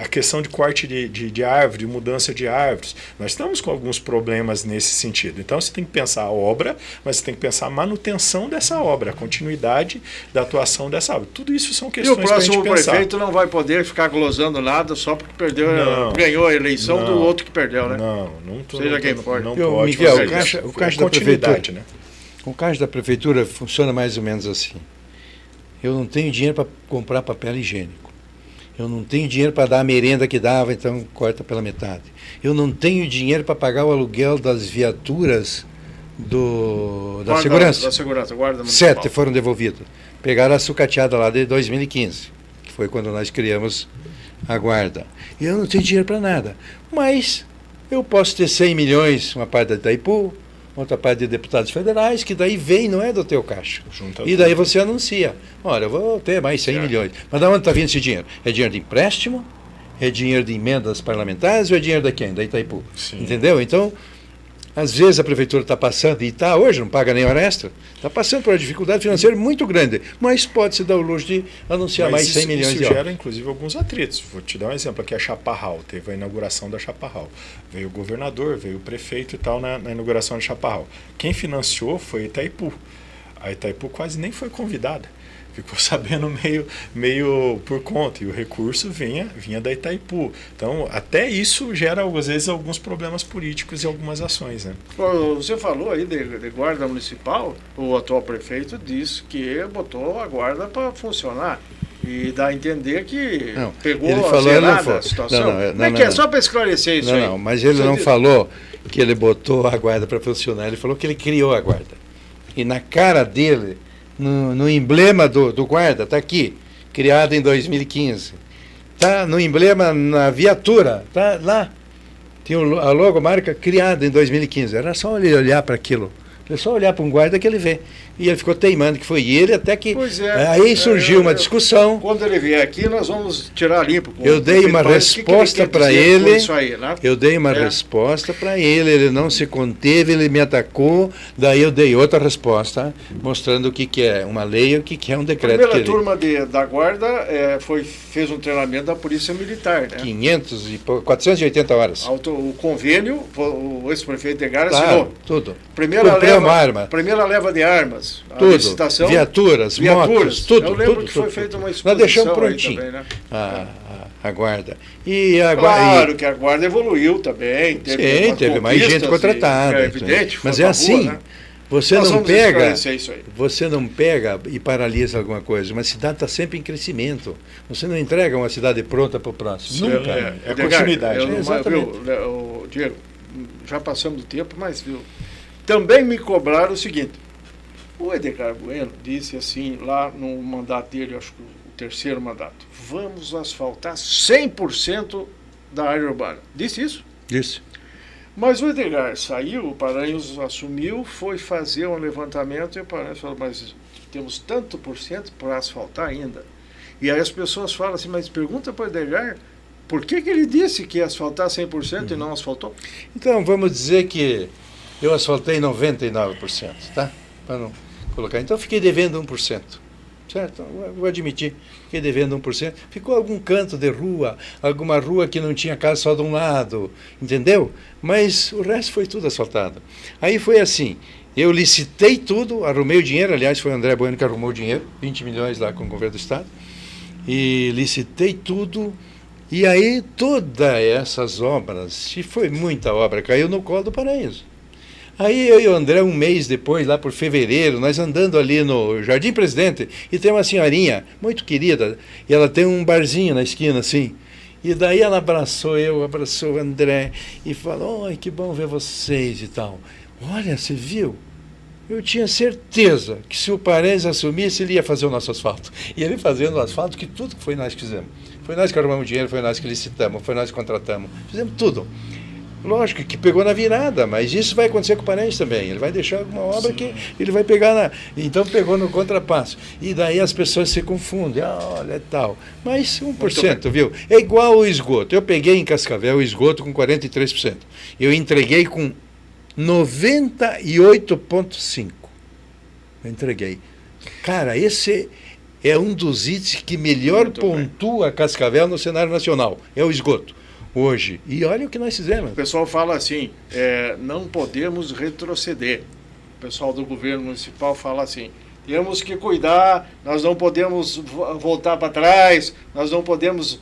a questão de corte de árvore, mudança de árvores, nós estamos com alguns problemas nesse sentido, então você tem que pensar a obra, mas você tem que pensar a manutenção dessa obra, a continuidade da atuação dessa obra, tudo isso são questões para a gente pensar. E o próximo prefeito não vai poder ficar glosando nada só porque ganhou a eleição do outro que perdeu, né? Seja quem for. Miguel, o caixa da prefeitura, né? O caixa da prefeitura funciona mais ou menos assim. Eu não tenho dinheiro para comprar papel higiênico. Eu não tenho dinheiro para dar a merenda que dava, então corta pela metade. Eu não tenho dinheiro para pagar o aluguel das viaturas da segurança. Da segurança, guarda municipal. 7 foram devolvidas. Pegaram a sucateada lá de 2015, que foi quando nós criamos a guarda. E eu não tenho dinheiro para nada. Mas eu posso ter 100 milhões, uma parte da Itaipu, outra parte de deputados federais, que daí vem, não é do teu caixa. E daí você anuncia, olha, eu vou ter mais 100 milhões. Mas de onde está vindo esse dinheiro? É dinheiro de empréstimo? É dinheiro de emendas parlamentares ou é dinheiro da quem? Da Itaipu. Sim. Entendeu? Então, às vezes a prefeitura está passando, e hoje não paga nem hora extra, está passando por uma dificuldade financeira muito grande, mas pode-se dar o luxo de anunciar mais 100 milhões de euros. Isso gera, inclusive, alguns atritos. Vou te dar um exemplo aqui, a Chaparral, teve a inauguração da Chaparral. Veio o governador, veio o prefeito e tal na inauguração da Chaparral. Quem financiou foi a Itaipu. A Itaipu quase nem foi convidada. Ficou sabendo meio por conta, e o recurso vinha da Itaipu. Então, até isso gera, às vezes, alguns problemas políticos e algumas ações. Né? Você falou aí de guarda municipal, o atual prefeito disse que botou a guarda para funcionar. E dá a entender que Não, pegou ele a falou, zerada a situação. Como é que é? Só para esclarecer isso aí. Não, mas ele não falou que ele botou a guarda para funcionar, ele falou que ele criou a guarda. E na cara dele, no emblema do guarda, está aqui, criado em 2015. Está no emblema, na viatura, está lá. Tem a logomarca criada em 2015. Era só ele olhar para aquilo. É só olhar para um guarda que ele vê. E ele ficou teimando que foi ele, até que... Pois é. Aí surgiu uma discussão. Quando ele vier aqui, nós vamos tirar limpo. Eu dei uma resposta para ele. Né? Eu dei uma resposta para ele não se conteve, ele me atacou. Daí eu dei outra resposta, mostrando o que é uma lei e o que é um decreto. A primeira turma da Guarda fez um treinamento da Polícia Militar. Né? 480 horas. O convênio, o ex-prefeito Edgar assinou. Tudo. Primeira leva de armas. Tudo. Licitação, viaturas, motos, tudo. Eu lembro que foi feita uma exposição. Nós deixamos prontinho também, né? a guarda. Claro que a Guarda evoluiu também. Teve mais gente contratada. É evidente. Mas é assim. Rua, né? Você não pega e paralisa alguma coisa. Uma cidade está sempre em crescimento. Você não entrega uma cidade pronta para o próximo. Nunca. É continuidade. Diego, já passamos do tempo, mas também me cobraram o seguinte. O Edgar Bueno disse assim, lá no mandato dele, acho que o terceiro mandato, vamos asfaltar 100% da área urbana. Disse isso? Disse. Mas o Edgar saiu, o Paranhos assumiu, foi fazer um levantamento e o Paranhos falou, mas temos tanto por cento para asfaltar ainda. E aí as pessoas falam assim, mas pergunta para o Edgar, por que ele disse que ia asfaltar 100% e não asfaltou? Então, vamos dizer que eu asfaltei 99%, tá? Para não colocar. Então, fiquei devendo 1%. Certo? Vou admitir, fiquei devendo 1%. Ficou algum canto de rua, alguma rua que não tinha casa só de um lado, entendeu? Mas o resto foi tudo asfaltado. Aí foi assim, eu licitei tudo, arrumei o dinheiro, aliás, foi o André Bueno que arrumou o dinheiro, 20 milhões lá com o governo do Estado, e licitei tudo, e aí todas essas obras, e foi muita obra, caiu no colo do Paraíso. Aí eu e o André, um mês depois, lá por fevereiro, nós andando ali no Jardim Presidente, e tem uma senhorinha muito querida, e ela tem um barzinho na esquina, assim. E daí ela abraçou o André, e falou, oi, que bom ver vocês e tal. Olha, você viu? Eu tinha certeza que se o Paranhos assumisse, ele ia fazer o nosso asfalto. E ele fazendo o asfalto, que tudo foi nós que fizemos. Foi nós que arrumamos dinheiro, foi nós que licitamos, foi nós que contratamos. Fizemos tudo. Lógico que pegou na virada, mas isso vai acontecer com o Paranhos também. Ele vai deixar alguma obra que ele vai pegar Então pegou no contrapasso. E daí as pessoas se confundem. Olha, é tal. Mas 1%, viu? É igual o esgoto. Eu peguei em Cascavel o esgoto com 43%. Eu entreguei com 98,5%. Eu entreguei. Cara, esse é um dos itens que melhor pontua Cascavel no cenário nacional. É o esgoto. Hoje. E olha o que nós fizemos. O pessoal fala assim, não podemos retroceder. O pessoal do governo municipal fala assim, temos que cuidar, nós não podemos voltar para trás, nós não podemos...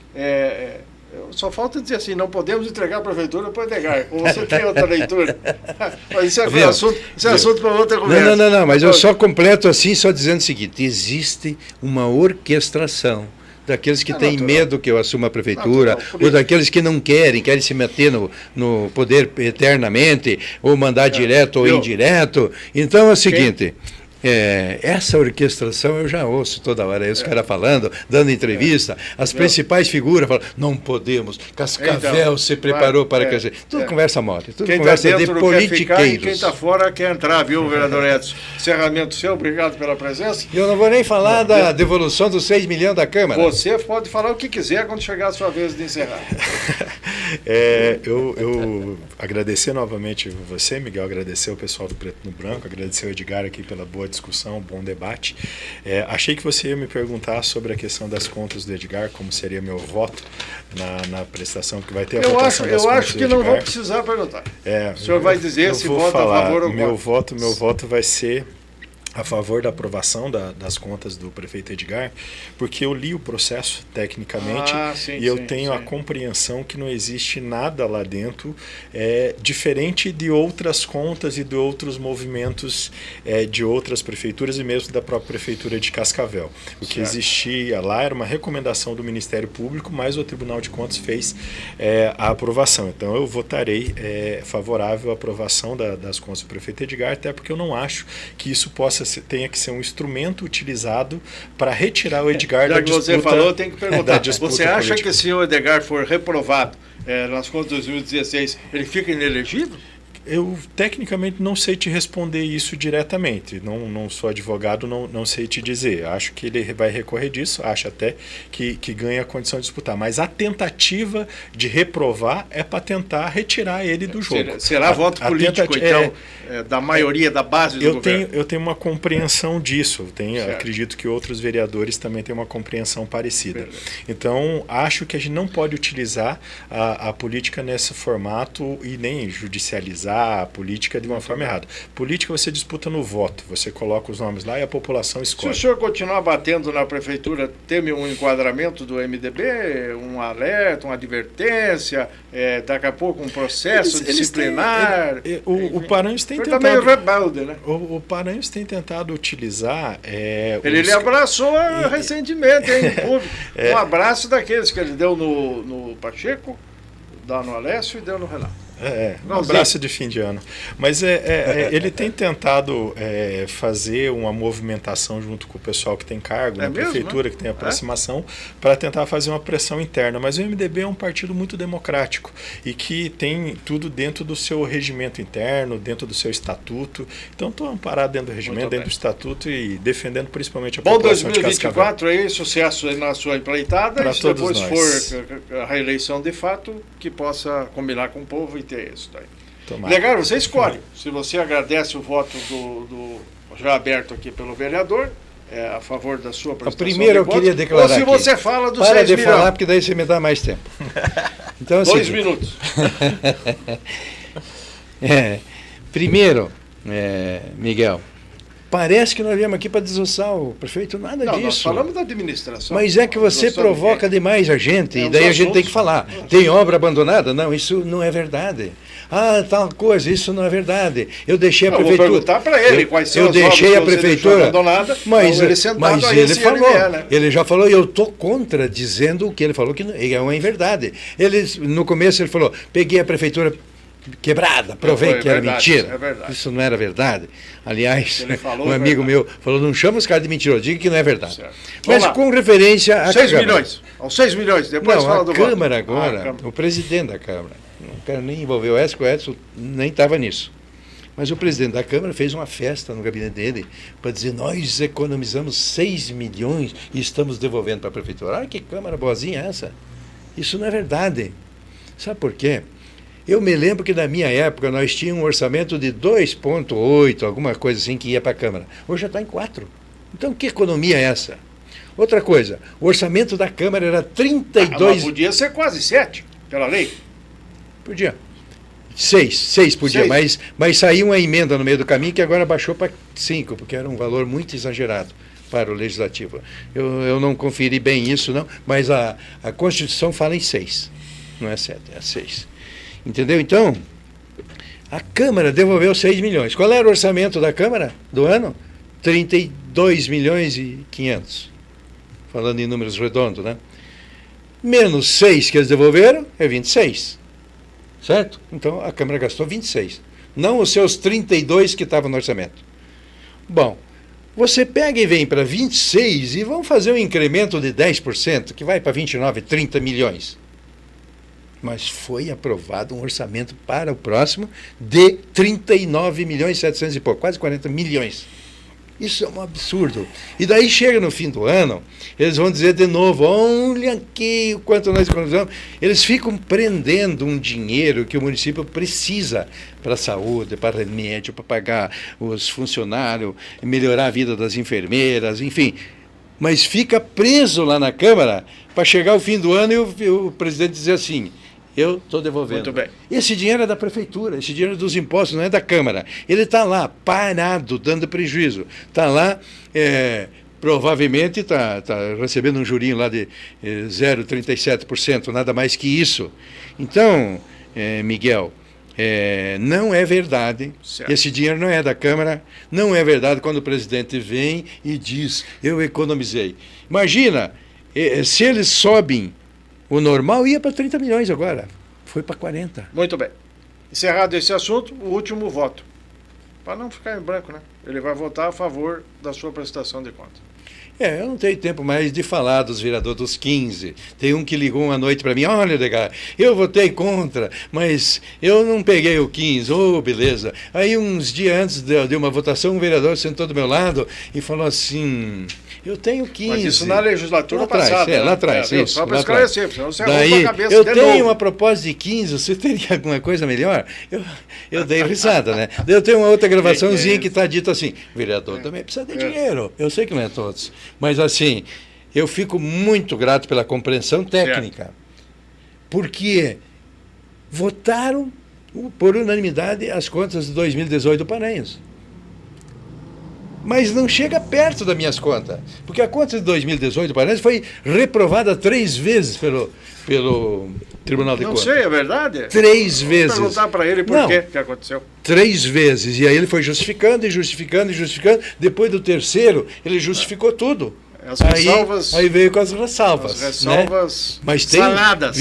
só falta dizer assim, não podemos entregar a prefeitura para o Edgar. Ou você tem outra leitura? Mas isso é assunto para outra conversa. Não, mas eu só completo assim, só dizendo o seguinte, existe uma orquestração daqueles que têm medo que eu assuma a prefeitura, ou daqueles que não querem se meter no poder eternamente, ou mandar direto ou indireto. Então é o seguinte, essa orquestração eu já ouço toda hora, aí os caras falando, dando entrevista, as principais figuras falam, não podemos, Cascavel se preparou para crescer. Tudo conversa mole, tudo conversa de politiqueiros. Quem está fora quer entrar, viu, vereador Edson? Encerramento seu, obrigado pela presença. E eu não vou nem falar da devolução dos 6 milhões da Câmara. Você pode falar o que quiser quando chegar a sua vez de encerrar. Eu agradecer novamente você, Miguel, agradecer o pessoal do Preto no Branco, agradecer o Edgar aqui pela boa discussão, bom debate. Achei que você ia me perguntar sobre a questão das contas do Edgar, como seria meu voto na prestação, que vai ter a votação das contas do Edgar. Eu acho que não vou precisar perguntar. O senhor vai dizer se vota a favor ou contra. Meu voto vai ser a favor da aprovação das contas do prefeito Edgar, porque eu li o processo tecnicamente e eu tenho a compreensão que não existe nada lá dentro diferente de outras contas e de outros movimentos de outras prefeituras e mesmo da própria prefeitura de Cascavel. O que existia lá era uma recomendação do Ministério Público, mas o Tribunal de Contas fez a aprovação. Então eu votarei favorável à aprovação das contas do prefeito Edgar, até porque eu não acho que isso tenha que ser um instrumento utilizado para retirar o Edgar da disputa. Já que você falou, tem que perguntar. Você acha política. que se o Edgar for reprovado nas contas de 2016, ele fica inelegível? Eu, tecnicamente, não sei te responder isso diretamente. Não sou advogado, não sei te dizer. Acho que ele vai recorrer disso, acho até que ganha a condição de disputar. Mas a tentativa de reprovar é para tentar retirar ele do jogo. Será voto político, então, da maioria, da base do governo? Eu tenho uma compreensão disso. Acredito que outros vereadores também têm uma compreensão parecida. Verdade. Então, acho que a gente não pode utilizar a política nesse formato e nem judicializar a política de uma forma errada. Política você disputa no voto, você coloca os nomes lá e a população escolhe. Se o senhor continuar batendo na prefeitura, teme um enquadramento do MDB, um alerta, uma advertência, daqui a pouco um processo disciplinar? O Paranhos tem tentado... Também rebelde, né? O Paranhos tem tentado utilizar... Ele abraçou recentemente, hein, em público. Um abraço daqueles que ele deu no Pacheco, dá no Alessio e deu no Renato. Um abraço de fim de ano. Mas ele tem tentado fazer uma movimentação junto com o pessoal que tem cargo na prefeitura, que tem aproximação, para tentar fazer uma pressão interna. Mas o MDB é um partido muito democrático e que tem tudo dentro do seu regimento interno, dentro do seu estatuto. Então estou amparado dentro do regimento, dentro do estatuto e defendendo principalmente a população de Cascavel. Bom 2024 aí, sucesso aí na sua empreitada. Para e se todos depois for a reeleição de fato, que possa combinar com o povo e ter isso daí. Tomara. Legal, você escolhe. Se você agradece o voto do já aberto aqui pelo vereador, a favor da sua prestação primeiro eu queria declarar ou se aqui. você fala dos 6 milhões. Para de milhões. falar, porque daí você me dá mais tempo. Então, 2 minutos. Primeiro, Miguel, parece que nós viemos aqui para desossar o prefeito, nada disso. Nós falamos da administração. Mas é que você provoca demais a gente, e daí a gente tem que falar. Tem obra abandonada? Não, isso não é verdade. Tal coisa, isso não é verdade. Eu deixei a prefeitura. Vou perguntar para ele quais são as obras que a prefeitura abandonada, mas ele falou, né? Ele já falou, e eu estou contra dizendo o que ele falou, que não é verdade. No começo ele falou, peguei a prefeitura quebrada, provei que era mentira. Isso não era verdade. Aliás, um amigo meu falou, não chama os caras de mentiroso, diga que não é verdade. Mas com referência a 6 milhões. Aos 6 milhões, depois fala do voto. Câmara agora, o presidente da Câmara, não quero nem envolver o Edson nem estava nisso. Mas o presidente da Câmara fez uma festa no gabinete dele para dizer, nós economizamos 6 milhões e estamos devolvendo para a prefeitura. Que Câmara boazinha é essa? Isso não é verdade. Sabe por quê? Eu me lembro que na minha época nós tínhamos um orçamento de 2,8, alguma coisa assim que ia para a Câmara. Hoje já está em 4. Então que economia é essa? Outra coisa, o orçamento da Câmara era 32... Mas podia ser quase 7, pela lei. Podia. 6 podia, mas saiu uma emenda no meio do caminho que agora baixou para 5, porque era um valor muito exagerado para o Legislativo. Eu não conferi bem isso, não, mas a Constituição fala em 6, não é 7, é 6. Entendeu? Então, a Câmara devolveu 6 milhões. Qual era o orçamento da Câmara do ano? 32 milhões e 500. Falando em números redondos, né? Menos 6 que eles devolveram é 26. Certo? Então, a Câmara gastou 26. Não os seus 32 que estavam no orçamento. Bom, você pega e vem para 26 e vamos fazer um incremento de 10%, que vai para 29, 30 milhões. Mas foi aprovado um orçamento para o próximo de 39 milhões 700 e pouco, quase 40 milhões. Isso é um absurdo. E daí chega no fim do ano, eles vão dizer de novo, olha aqui o quanto nós economizamos. Eles ficam prendendo um dinheiro que o município precisa para a saúde, para remédio, para pagar os funcionários, melhorar a vida das enfermeiras, enfim. Mas fica preso lá na Câmara para chegar ao fim do ano e o presidente dizer assim, eu estou devolvendo. Muito bem. Esse dinheiro é da prefeitura, esse dinheiro é dos impostos, não é da Câmara. Ele está lá, parado, dando prejuízo. Está lá, provavelmente está recebendo um jurinho lá de 0,37%, nada mais que isso. Então, Miguel, não é verdade, certo. Esse dinheiro não é da Câmara, não é verdade quando o presidente vem e diz, eu economizei. Imagina, se eles sobem, o normal ia para 30 milhões agora, foi para 40. Muito bem. Encerrado esse assunto, o último voto. Para não ficar em branco, né? Ele vai votar a favor da sua prestação de contas. Eu não tenho tempo mais de falar dos vereadores dos 15. Tem um que ligou uma noite para mim, olha, Edgar, eu votei contra, mas eu não peguei o 15, beleza. Aí uns dias antes de uma votação, um vereador sentou do meu lado e falou assim, eu tenho 15. Mas isso na legislatura lá atrás, passada. lá atrás, isso. Só para esclarecer, senão você Daí, arruma a cabeça eu de tenho novo. uma proposta de 15, você teria alguma coisa melhor? Eu dei risada, né? Eu tenho uma outra gravaçãozinha que está dito assim, vereador também precisa de dinheiro. Eu sei que não é todos. Mas assim, eu fico muito grato pela compreensão técnica. Certo. Porque votaram por unanimidade as contas de 2018 do Paranhos. Mas não chega perto das minhas contas. Porque a conta de 2018 do Paranhos foi reprovada 3 vezes pelo Tribunal de Contas. Não sei, é verdade? 3 vezes. Vou perguntar para ele por que aconteceu. 3 vezes. E aí ele foi justificando e justificando e justificando. Depois do terceiro, ele justificou tudo. As ressalvas. Aí veio com as ressalvas. As ressalvas, né? saladas,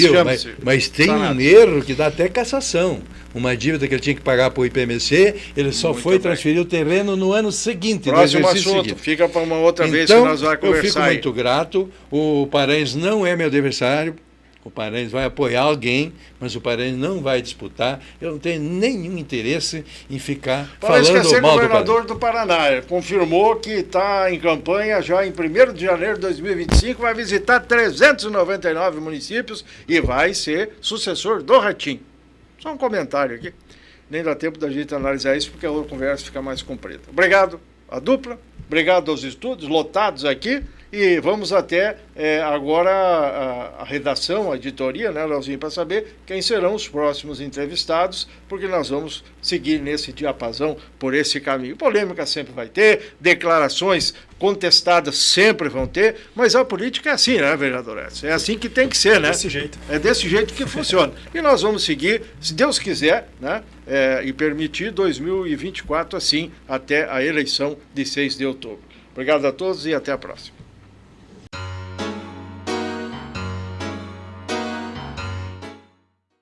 mas tem um erro que dá até cassação. Uma dívida que ele tinha que pagar para o IPMC, ele só foi transferir o terreno no ano seguinte. Próximo assunto, seguinte. Fica para uma outra vez que nós vamos conversar. Eu fico muito grato. O Paranhos não é meu adversário. O Paranhos vai apoiar alguém, mas o Paranhos não vai disputar. Eu não tenho nenhum interesse em ficar falando mal do Paranhos. Governador do Paraná confirmou que está em campanha já em 1º de janeiro de 2025, vai visitar 399 municípios e vai ser sucessor do Ratinho. Só um comentário aqui. Nem dá tempo da gente analisar isso, porque a conversa fica mais comprida. Obrigado à dupla, obrigado aos estúdios lotados aqui. E vamos até agora a redação, a editoria, né, Leozinho, para saber quem serão os próximos entrevistados, porque nós vamos seguir nesse diapasão, por esse caminho. Polêmica sempre vai ter, declarações contestadas sempre vão ter, mas a política é assim, né, vereador? É assim que tem que ser, né? Desse jeito. É desse jeito que funciona. E nós vamos seguir, se Deus quiser, né, e permitir, 2024 assim, até a eleição de 6 de outubro. Obrigado a todos e até a próxima.